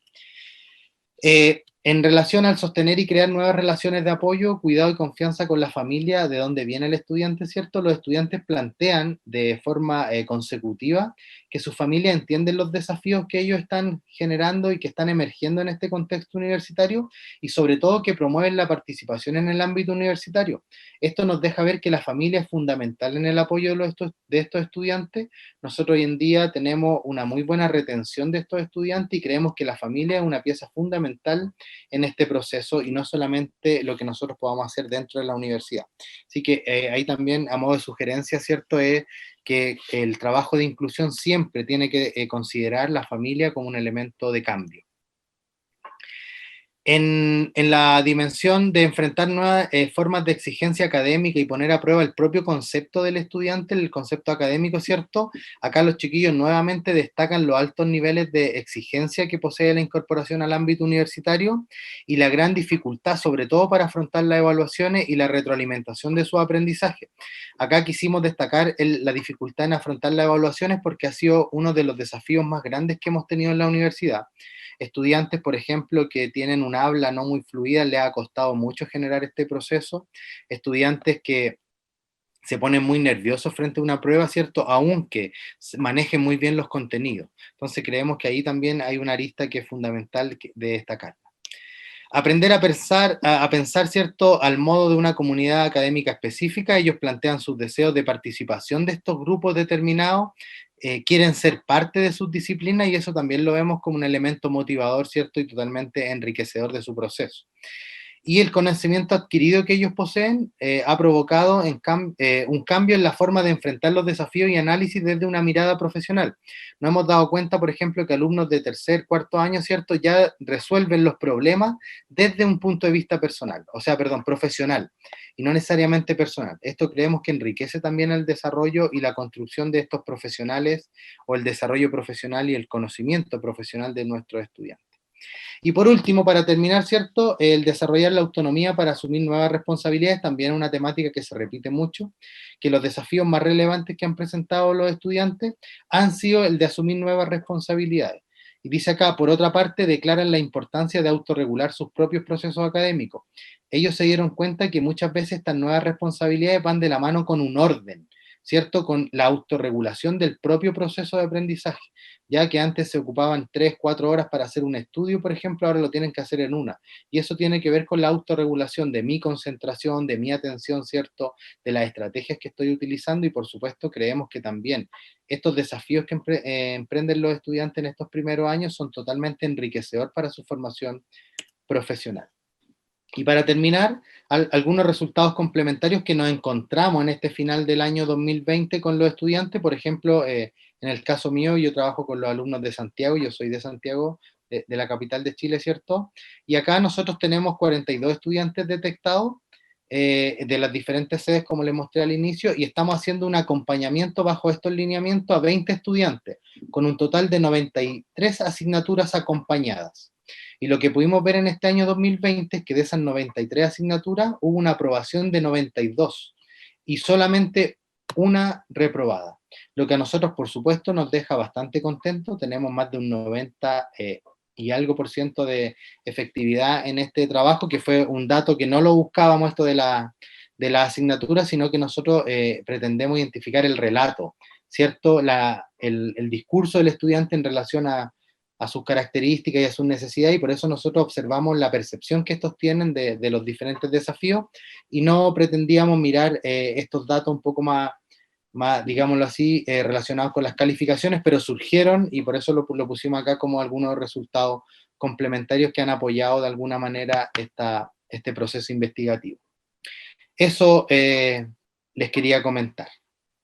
En relación al sostener y crear nuevas relaciones de apoyo, cuidado y confianza con la familia de donde viene el estudiante, ¿cierto? Los estudiantes plantean de forma consecutiva que sus familias entienden los desafíos que ellos están generando y que están emergiendo en este contexto universitario, y sobre todo que promueven la participación en el ámbito universitario. Esto nos deja ver que la familia es fundamental en el apoyo de estos estudiantes. Nosotros hoy en día tenemos una muy buena retención de estos estudiantes y creemos que la familia es una pieza fundamental en este proceso y no solamente lo que nosotros podamos hacer dentro de la universidad. Así que ahí también, a modo de sugerencia, ¿cierto?, es que el trabajo de inclusión siempre tiene que considerar la familia como un elemento de cambio. En la dimensión de enfrentar nuevas formas de exigencia académica y poner a prueba el propio concepto del estudiante, el concepto académico, ¿cierto? Acá los chiquillos nuevamente destacan los altos niveles de exigencia que posee la incorporación al ámbito universitario y la gran dificultad, sobre todo para afrontar las evaluaciones y la retroalimentación de su aprendizaje. Acá quisimos destacar la dificultad en afrontar las evaluaciones porque ha sido uno de los desafíos más grandes que hemos tenido en la universidad. Estudiantes, por ejemplo, que tienen un habla no muy fluida, les ha costado mucho generar este proceso. Estudiantes que se ponen muy nerviosos frente a una prueba, ¿cierto? Aunque manejen muy bien los contenidos. Entonces creemos que ahí también hay una arista que es fundamental de destacar. Aprender a pensar, ¿cierto?, al modo de una comunidad académica específica. Ellos plantean sus deseos de participación de estos grupos determinados, quieren ser parte de sus disciplinas y eso también lo vemos como un elemento motivador, ¿cierto?, y totalmente enriquecedor de su proceso. Y el conocimiento adquirido que ellos poseen ha provocado un cambio en la forma de enfrentar los desafíos y análisis desde una mirada profesional. Nos hemos dado cuenta, por ejemplo, que alumnos de tercer, cuarto año, ¿cierto?, ya resuelven los problemas desde un punto de vista personal, o sea, perdón, profesional, y no necesariamente personal. Esto creemos que enriquece también el desarrollo y la construcción de estos profesionales, o el desarrollo profesional y el conocimiento profesional de nuestros estudiantes. Y por último, para terminar, ¿cierto? El desarrollar la autonomía para asumir nuevas responsabilidades también es una temática que se repite mucho, que los desafíos más relevantes que han presentado los estudiantes han sido el de asumir nuevas responsabilidades. Y dice acá, por otra parte, declaran la importancia de autorregular sus propios procesos académicos. Ellos se dieron cuenta que muchas veces estas nuevas responsabilidades van de la mano con un orden, ¿cierto? Con la autorregulación del propio proceso de aprendizaje, ya que antes se ocupaban 3, 4 horas para hacer un estudio, por ejemplo, ahora lo tienen que hacer en una. Y eso tiene que ver con la autorregulación de mi concentración, de mi atención, ¿cierto? De las estrategias que estoy utilizando y por supuesto creemos que también estos desafíos que emprenden los estudiantes en estos primeros años son totalmente enriquecedores para su formación profesional. Y para terminar, algunos resultados complementarios que nos encontramos en este final del año 2020 con los estudiantes. Por ejemplo, en el caso mío, yo trabajo con los alumnos de Santiago, yo soy de Santiago, de la capital de Chile, ¿cierto? Y acá nosotros tenemos 42 estudiantes detectados, de las diferentes sedes, como les mostré al inicio, y estamos haciendo un acompañamiento bajo estos lineamientos a 20 estudiantes, con un total de 93 asignaturas acompañadas. Y lo que pudimos ver en este año 2020 es que de esas 93 asignaturas hubo una aprobación de 92 y solamente una reprobada. Lo que a nosotros, por supuesto, nos deja bastante contentos. Tenemos más de un 90 y algo por ciento de efectividad en este trabajo, que fue un dato que no lo buscábamos esto de la asignatura, sino que nosotros pretendemos identificar el relato, ¿cierto? El discurso del estudiante en relación a sus características y a sus necesidades, y por eso nosotros observamos la percepción que estos tienen de los diferentes desafíos, y no pretendíamos mirar estos datos un poco más digámoslo así, relacionados con las calificaciones, pero surgieron, y por eso lo pusimos acá como algunos resultados complementarios que han apoyado de alguna manera este proceso investigativo. Eso les quería comentar.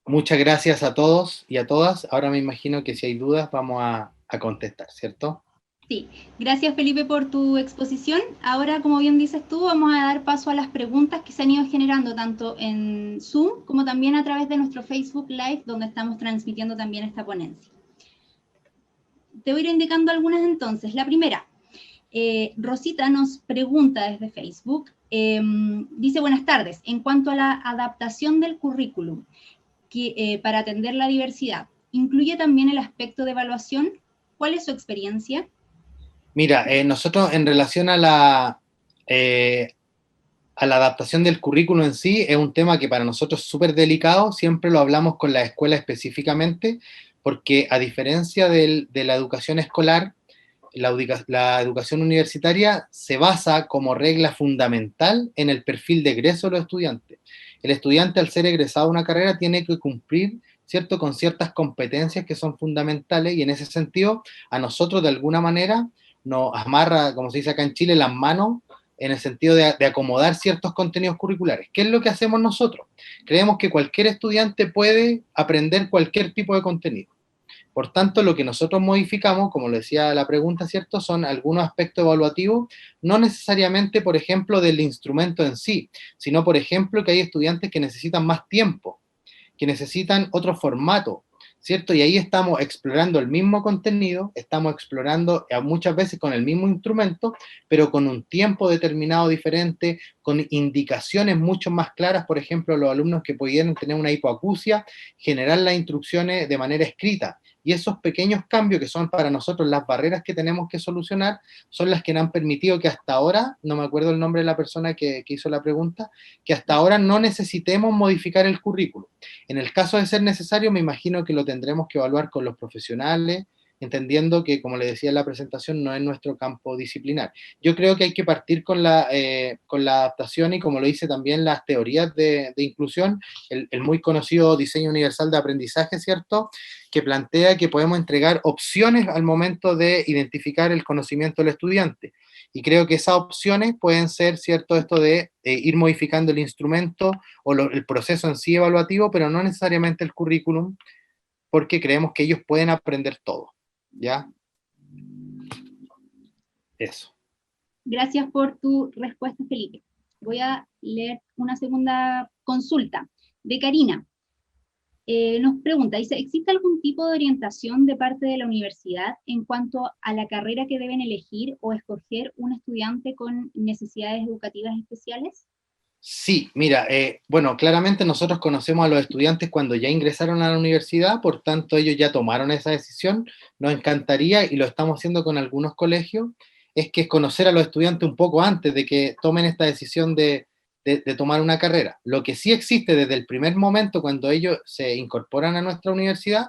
Muchas gracias a todos y a todas. Ahora me imagino que si hay dudas vamos a contestar, ¿cierto? Sí, gracias Felipe por tu exposición. Ahora, como bien dices tú, vamos a dar paso a las preguntas que se han ido generando tanto en Zoom como también a través de nuestro Facebook Live, donde estamos transmitiendo también esta ponencia. Te voy a ir indicando algunas entonces. La primera, Rosita nos pregunta desde Facebook, dice: buenas tardes, en cuanto a la adaptación del currículum para atender la diversidad, ¿incluye también el aspecto de evaluación? ¿Cuál es su experiencia? Mira, nosotros en relación a la adaptación del currículo en sí, es un tema que para nosotros es súper delicado, siempre lo hablamos con la escuela específicamente, porque a diferencia de la educación escolar, la educación universitaria se basa como regla fundamental en el perfil de egreso de los estudiantes. El estudiante, al ser egresado a una carrera, tiene que cumplir, ¿cierto?, con ciertas competencias que son fundamentales, y en ese sentido, a nosotros de alguna manera nos amarra, como se dice acá en Chile, las manos, en el sentido de acomodar ciertos contenidos curriculares. ¿Qué es lo que hacemos nosotros? Creemos que cualquier estudiante puede aprender cualquier tipo de contenido. Por tanto, lo que nosotros modificamos, como lo decía la pregunta, ¿cierto?, son algunos aspectos evaluativos, no necesariamente, por ejemplo, del instrumento en sí, sino, por ejemplo, que hay estudiantes que necesitan más tiempo, que necesitan otro formato, ¿cierto? Y ahí estamos explorando el mismo contenido, estamos explorando muchas veces con el mismo instrumento, pero con un tiempo determinado diferente, con indicaciones mucho más claras. Por ejemplo, los alumnos que pudieran tener una hipoacusia, generar las instrucciones de manera escrita. Y esos pequeños cambios, que son para nosotros las barreras que tenemos que solucionar, son las que nos han permitido que hasta ahora, no me acuerdo el nombre de la persona que hizo la pregunta, que hasta ahora no necesitemos modificar el currículo. En el caso de ser necesario, me imagino que lo tendremos que evaluar con los profesionales, entendiendo que, como le decía en la presentación, no es nuestro campo disciplinar. Yo creo que hay que partir con la adaptación, y como lo dice también las teorías de inclusión, el muy conocido diseño universal de aprendizaje, ¿cierto?, que plantea que podemos entregar opciones al momento de identificar el conocimiento del estudiante. Y creo que esas opciones pueden ser, ¿cierto?, esto de ir modificando el instrumento o el proceso en sí evaluativo, pero no necesariamente el currículum, porque creemos que ellos pueden aprender todo, ¿ya? Eso. Gracias por tu respuesta, Felipe. Voy a leer una segunda consulta de Karina. Nos pregunta, dice: ¿existe algún tipo de orientación de parte de la universidad en cuanto a la carrera que deben elegir o escoger un estudiante con necesidades educativas especiales? Sí, mira, bueno, claramente nosotros conocemos a los estudiantes cuando ya ingresaron a la universidad, por tanto ellos ya tomaron esa decisión. Nos encantaría, y lo estamos haciendo con algunos colegios, es que conocer a los estudiantes un poco antes de que tomen esta decisión de tomar una carrera. Lo que sí existe desde el primer momento cuando ellos se incorporan a nuestra universidad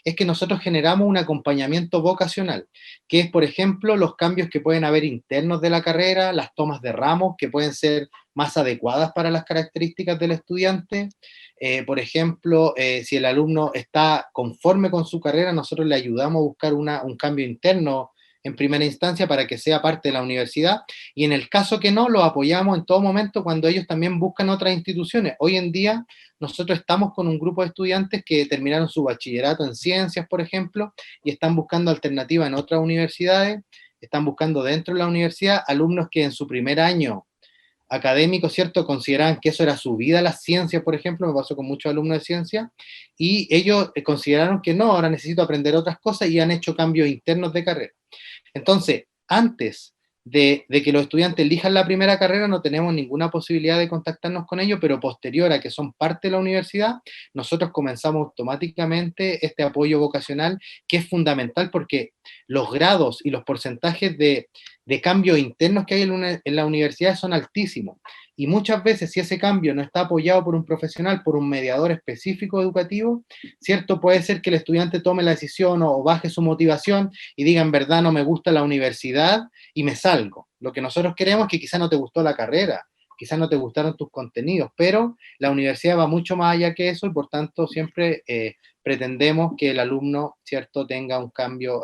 es que nosotros generamos un acompañamiento vocacional, que es, por ejemplo, los cambios que pueden haber internos de la carrera, las tomas de ramos que pueden ser más adecuadas para las características del estudiante. Por ejemplo, si el alumno está conforme con su carrera, nosotros le ayudamos a buscar un cambio interno en primera instancia para que sea parte de la universidad, y en el caso que no, lo apoyamos en todo momento cuando ellos también buscan otras instituciones. Hoy en día nosotros estamos con un grupo de estudiantes que terminaron su bachillerato en ciencias, por ejemplo, y están buscando alternativas en otras universidades, están buscando dentro de la universidad alumnos que en su primer año académicos, ¿cierto? Consideraban que eso era su vida, las ciencias, por ejemplo, me pasó con muchos alumnos de ciencia, y ellos consideraron que no, ahora necesito aprender otras cosas y han hecho cambios internos de carrera. Entonces, antes de que los estudiantes elijan la primera carrera, no tenemos ninguna posibilidad de contactarnos con ellos, pero posterior a que son parte de la universidad, nosotros comenzamos automáticamente este apoyo vocacional, que es fundamental porque los grados y los porcentajes de cambios internos que hay en la universidad son altísimos. Y muchas veces, si ese cambio no está apoyado por un profesional, por un mediador específico educativo, ¿cierto? Puede ser que el estudiante tome la decisión o baje su motivación y diga, en verdad no me gusta la universidad y me salgo. Lo que nosotros queremos es que quizá no te gustó la carrera, quizás no te gustaron tus contenidos, pero la universidad va mucho más allá que eso y por tanto siempre pretendemos que el alumno, ¿cierto?, tenga un cambio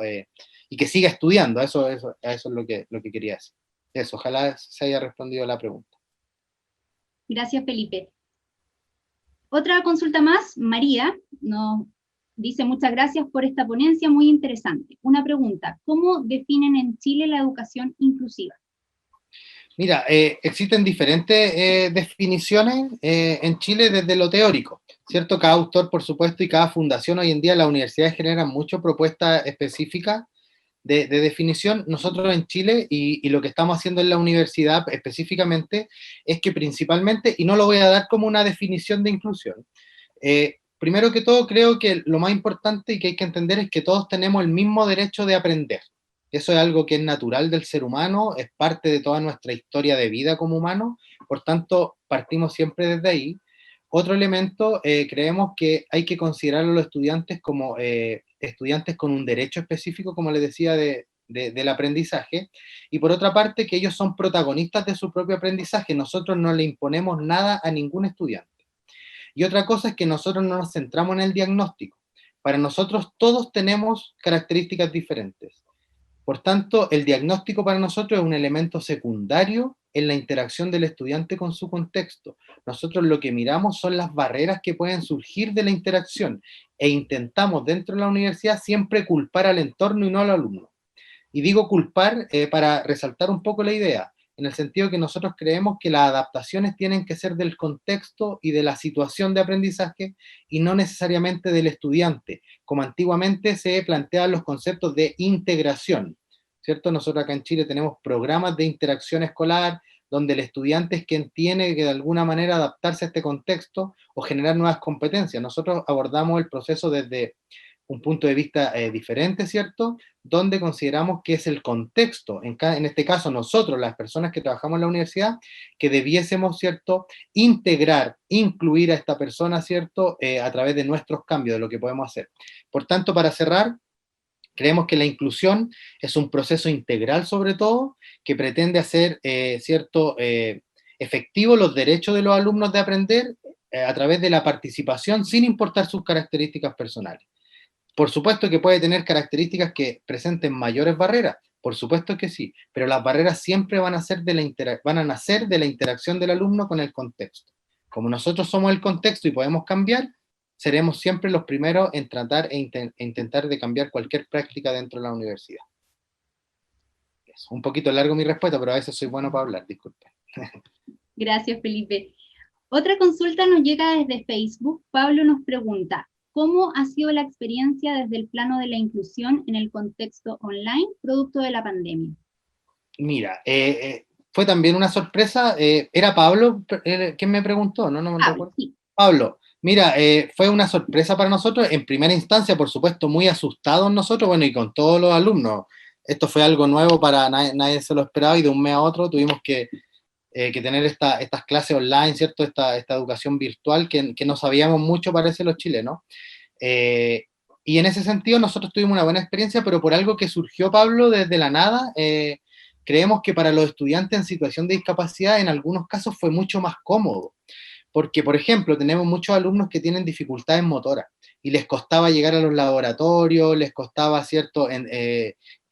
y que siga estudiando. Eso es lo que quería decir. Eso, ojalá se haya respondido la pregunta. Gracias, Felipe. Otra consulta más, María nos dice muchas gracias por esta ponencia muy interesante. Una pregunta, ¿cómo definen en Chile la educación inclusiva? Mira, existen diferentes definiciones en Chile desde lo teórico, ¿cierto? Cada autor, por supuesto, y cada fundación hoy en día, las universidades generan muchas propuestas específicas de definición. Nosotros en Chile, y lo que estamos haciendo en la universidad específicamente, es que principalmente, y no lo voy a dar como una definición de inclusión, primero que todo creo que lo más importante y que hay que entender es que todos tenemos el mismo derecho de aprender. Eso es algo que es natural del ser humano, es parte de toda nuestra historia de vida como humanos, por tanto, partimos siempre desde ahí. Otro elemento, creemos que hay que considerar a los estudiantes como estudiantes con un derecho específico, como les decía, del aprendizaje, y por otra parte, que ellos son protagonistas de su propio aprendizaje, nosotros no le imponemos nada a ningún estudiante. Y otra cosa es que nosotros no nos centramos en el diagnóstico. Para nosotros todos tenemos características diferentes. Por tanto, el diagnóstico para nosotros es un elemento secundario en la interacción del estudiante con su contexto. Nosotros lo que miramos son las barreras que pueden surgir de la interacción e intentamos dentro de la universidad siempre culpar al entorno y no al alumno. Y digo culpar para resaltar un poco la idea, en el sentido que nosotros creemos que las adaptaciones tienen que ser del contexto y de la situación de aprendizaje y no necesariamente del estudiante, como antiguamente se planteaban los conceptos de integración, ¿cierto? Nosotros acá en Chile tenemos programas de interacción escolar, donde el estudiante es quien tiene que de alguna manera adaptarse a este contexto o generar nuevas competencias. Nosotros abordamos el proceso desde un punto de vista diferente, ¿cierto? Donde consideramos que es el contexto, en este caso nosotros, las personas que trabajamos en la universidad, que debiésemos, ¿cierto?, integrar, incluir a esta persona, ¿cierto?, a través de nuestros cambios, de lo que podemos hacer. Por tanto, para cerrar, creemos que la inclusión es un proceso integral, sobre todo, que pretende hacer, ¿cierto?, efectivo los derechos de los alumnos de aprender a través de la participación, sin importar sus características personales. Por supuesto que puede tener características que presenten mayores barreras, por supuesto que sí, pero las barreras siempre van a, van a nacer de la interacción del alumno con el contexto. Como nosotros somos el contexto y podemos cambiar, seremos siempre los primeros en tratar intentar de cambiar cualquier práctica dentro de la universidad. Es un poquito largo mi respuesta, pero a veces soy bueno para hablar, disculpe. Gracias, Felipe. Otra consulta nos llega desde Facebook. Pablo nos pregunta, ¿cómo ha sido la experiencia desde el plano de la inclusión en el contexto online, producto de la pandemia? Mira, fue también una sorpresa. ¿Era Pablo quien me preguntó? No me recuerdo. Sí. Pablo, mira, fue una sorpresa para nosotros. En primera instancia, por supuesto, muy asustados nosotros, bueno, y con todos los alumnos. Esto fue algo nuevo para nadie se lo esperaba y de un mes a otro tuvimos que tener estas clases online, ¿cierto? Esta educación virtual que no sabíamos mucho, parece, los chilenos. Y en ese sentido nosotros tuvimos una buena experiencia, pero por algo que surgió, Pablo, desde la nada, creemos que para los estudiantes en situación de discapacidad en algunos casos fue mucho más cómodo. Porque, por ejemplo, tenemos muchos alumnos que tienen dificultades motoras y les costaba llegar a los laboratorios, les costaba, ¿cierto?,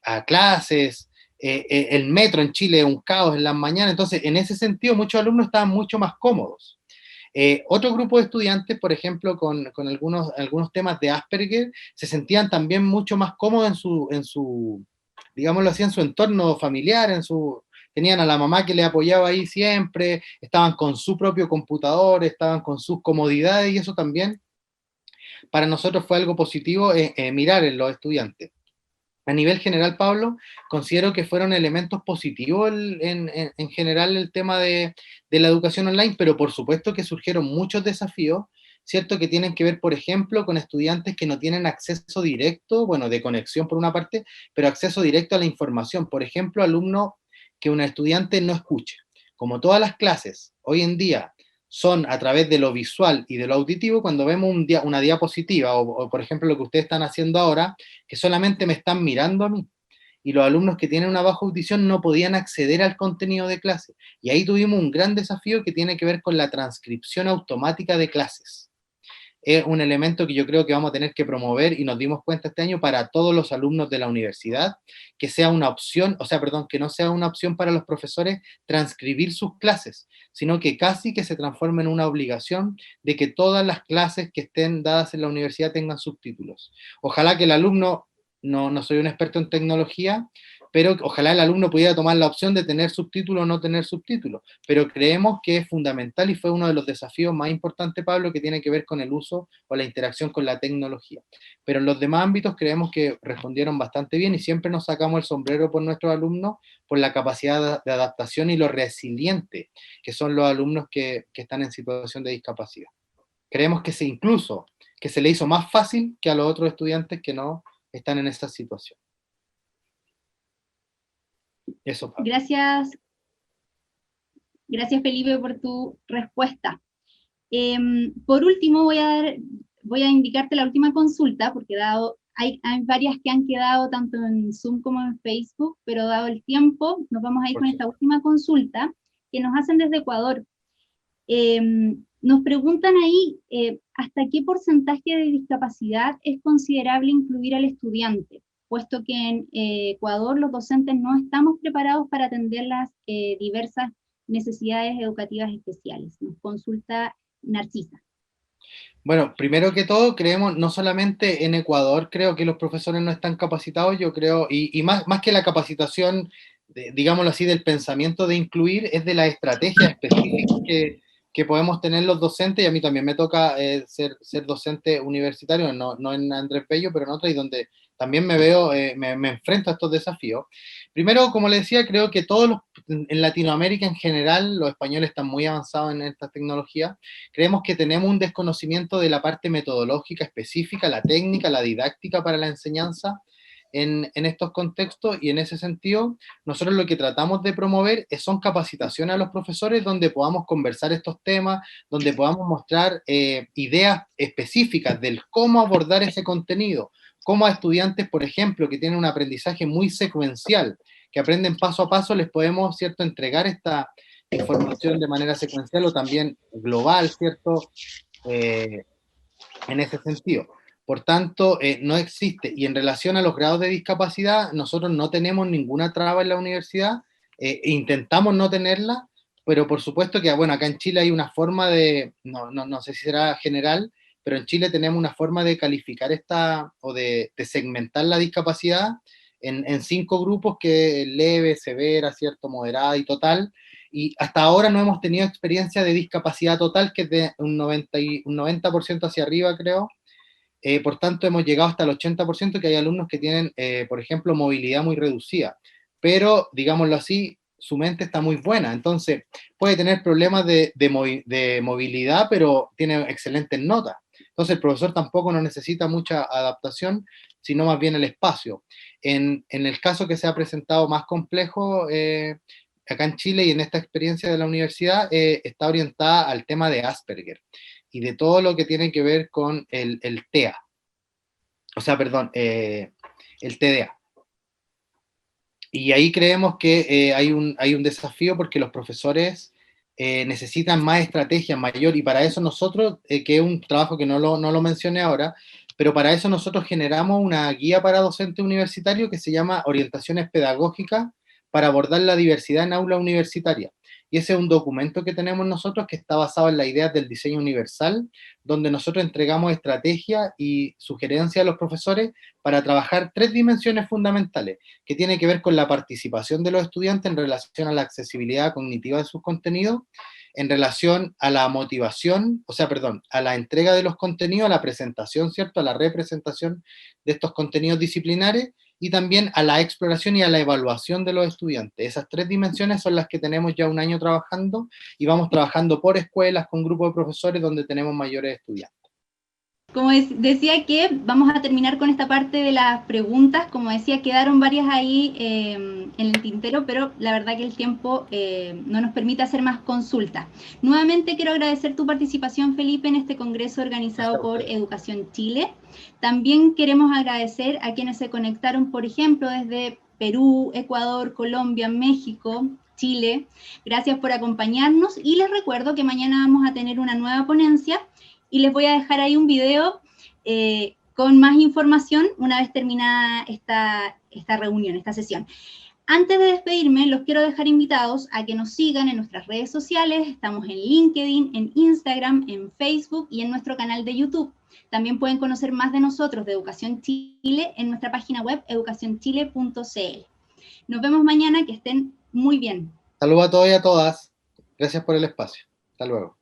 a clases, el metro en Chile es un caos en las mañanas, entonces en ese sentido muchos alumnos estaban mucho más cómodos. Otro grupo de estudiantes, por ejemplo, con algunos temas de Asperger, se sentían también mucho más cómodos en su digámoslo así, en su entorno familiar, tenían a la mamá que le apoyaba ahí siempre, estaban con su propio computador, estaban con sus comodidades, y eso también para nosotros fue algo positivo mirar en los estudiantes. A nivel general, Pablo, considero que fueron elementos positivos en general el tema de la educación online, pero por supuesto que surgieron muchos desafíos, ¿cierto? Que tienen que ver, por ejemplo, con estudiantes que no tienen acceso directo, bueno, de conexión por una parte, pero acceso directo a la información. Por ejemplo, alumno que un estudiante no escuche. Como todas las clases hoy en día son a través de lo visual y de lo auditivo, cuando vemos una diapositiva o, por ejemplo, lo que ustedes están haciendo ahora, que solamente me están mirando a mí, y los alumnos que tienen una baja audición no podían acceder al contenido de clase. Y ahí tuvimos un gran desafío que tiene que ver con la transcripción automática de clases. Es un elemento que yo creo que vamos a tener que promover y nos dimos cuenta este año para todos los alumnos de la universidad, que sea una opción, o sea, perdón, que no sea una opción para los profesores transcribir sus clases, sino que casi que se transforme en una obligación de que todas las clases que estén dadas en la universidad tengan subtítulos. Ojalá que el alumno, no soy un experto en tecnología, pero ojalá el alumno pudiera tomar la opción de tener subtítulos o no tener subtítulos, pero creemos que es fundamental y fue uno de los desafíos más importantes, Pablo, que tiene que ver con el uso o la interacción con la tecnología. Pero en los demás ámbitos creemos que respondieron bastante bien y siempre nos sacamos el sombrero por nuestros alumnos, por la capacidad de adaptación y lo resiliente que son los alumnos que están en situación de discapacidad. Creemos que incluso que se le hizo más fácil que a los otros estudiantes que no están en esa situación. Eso, Pablo. Gracias, Felipe, por tu respuesta. Por último, voy a indicarte la última consulta, porque hay varias que han quedado tanto en Zoom como en Facebook, pero dado el tiempo, nos vamos a ir con esta última consulta que nos hacen desde Ecuador. Nos preguntan ahí, ¿hasta qué porcentaje de discapacidad es considerable incluir al estudiante? Puesto que en Ecuador los docentes no estamos preparados para atender las diversas necesidades educativas especiales. Nos consulta Narcisa. Bueno, primero que todo, creemos, no solamente en Ecuador, creo que los profesores no están capacitados, yo creo, y más que la capacitación, digámoslo así, del pensamiento de incluir, es de las estrategias específicas que podemos tener los docentes, y a mí también me toca ser docente universitario, no en Andrés Bello, pero en otra, y donde también me veo, me enfrento a estos desafíos. Primero, como le decía, creo que en Latinoamérica en general, los españoles están muy avanzados en estas tecnologías. Creemos que tenemos un desconocimiento de la parte metodológica específica, la técnica, la didáctica para la enseñanza en estos contextos, y en ese sentido, nosotros lo que tratamos de promover son capacitaciones a los profesores donde podamos conversar estos temas, donde podamos mostrar ideas específicas del cómo abordar ese contenido, cómo a estudiantes, por ejemplo, que tienen un aprendizaje muy secuencial, que aprenden paso a paso, les podemos, ¿cierto?, entregar esta información de manera secuencial o también global, ¿cierto?, en ese sentido. Por tanto, no existe. Y en relación a los grados de discapacidad, nosotros no tenemos ninguna traba en la universidad, intentamos no tenerla, pero por supuesto que, bueno, acá en Chile hay una forma no sé si será general, pero en Chile tenemos una forma de calificar o de segmentar la discapacidad en 5 grupos, que es leve, severa, ¿cierto?, moderada y total. Y hasta ahora no hemos tenido experiencia de discapacidad total, que es de un 90% hacia arriba, creo. Por tanto, hemos llegado hasta el 80%, que hay alumnos que tienen, por ejemplo, movilidad muy reducida. Pero, digámoslo así, su mente está muy buena. Entonces, puede tener problemas de movilidad, pero tiene excelentes notas. Entonces, el profesor tampoco no necesita mucha adaptación, sino más bien el espacio. En el caso que se ha presentado más complejo, acá en Chile y en esta experiencia de la universidad, está orientada al tema de Asperger y de todo lo que tiene que ver con el TEA. O sea, perdón, el TDA. Y ahí creemos que hay un desafío porque los profesores necesitan más estrategia, mayor, y para eso nosotros, que es un trabajo que no lo mencioné ahora, pero para eso nosotros generamos una guía para docentes universitarios que se llama Orientaciones Pedagógicas para abordar la diversidad en aula universitaria. Y ese es un documento que tenemos nosotros que está basado en las ideas del diseño universal, donde nosotros entregamos estrategias y sugerencias a los profesores para trabajar 3 dimensiones fundamentales, que tienen que ver con la participación de los estudiantes en relación a la accesibilidad cognitiva de sus contenidos, en relación a la motivación, a la entrega de los contenidos, a la presentación, ¿cierto? A la representación de estos contenidos disciplinares, y también a la exploración y a la evaluación de los estudiantes. Esas 3 dimensiones son las que tenemos ya un año trabajando, y vamos trabajando por escuelas con grupos de profesores donde tenemos mayores estudiantes. Como decía que vamos a terminar con esta parte de las preguntas. Como decía, quedaron varias ahí en el tintero, pero la verdad que el tiempo no nos permite hacer más consultas. Nuevamente quiero agradecer tu participación, Felipe, en este congreso organizado por Educación Chile. También queremos agradecer a quienes se conectaron, por ejemplo, desde Perú, Ecuador, Colombia, México, Chile. Gracias por acompañarnos y les recuerdo que mañana vamos a tener una nueva ponencia y les voy a dejar ahí un video con más información una vez terminada esta reunión, esta sesión. Antes de despedirme, los quiero dejar invitados a que nos sigan en nuestras redes sociales. Estamos en LinkedIn, en Instagram, en Facebook y en nuestro canal de YouTube. También pueden conocer más de nosotros, de Educación Chile, en nuestra página web educacionchile.cl. Nos vemos mañana, que estén muy bien. Saludos a todos y a todas. Gracias por el espacio. Hasta luego.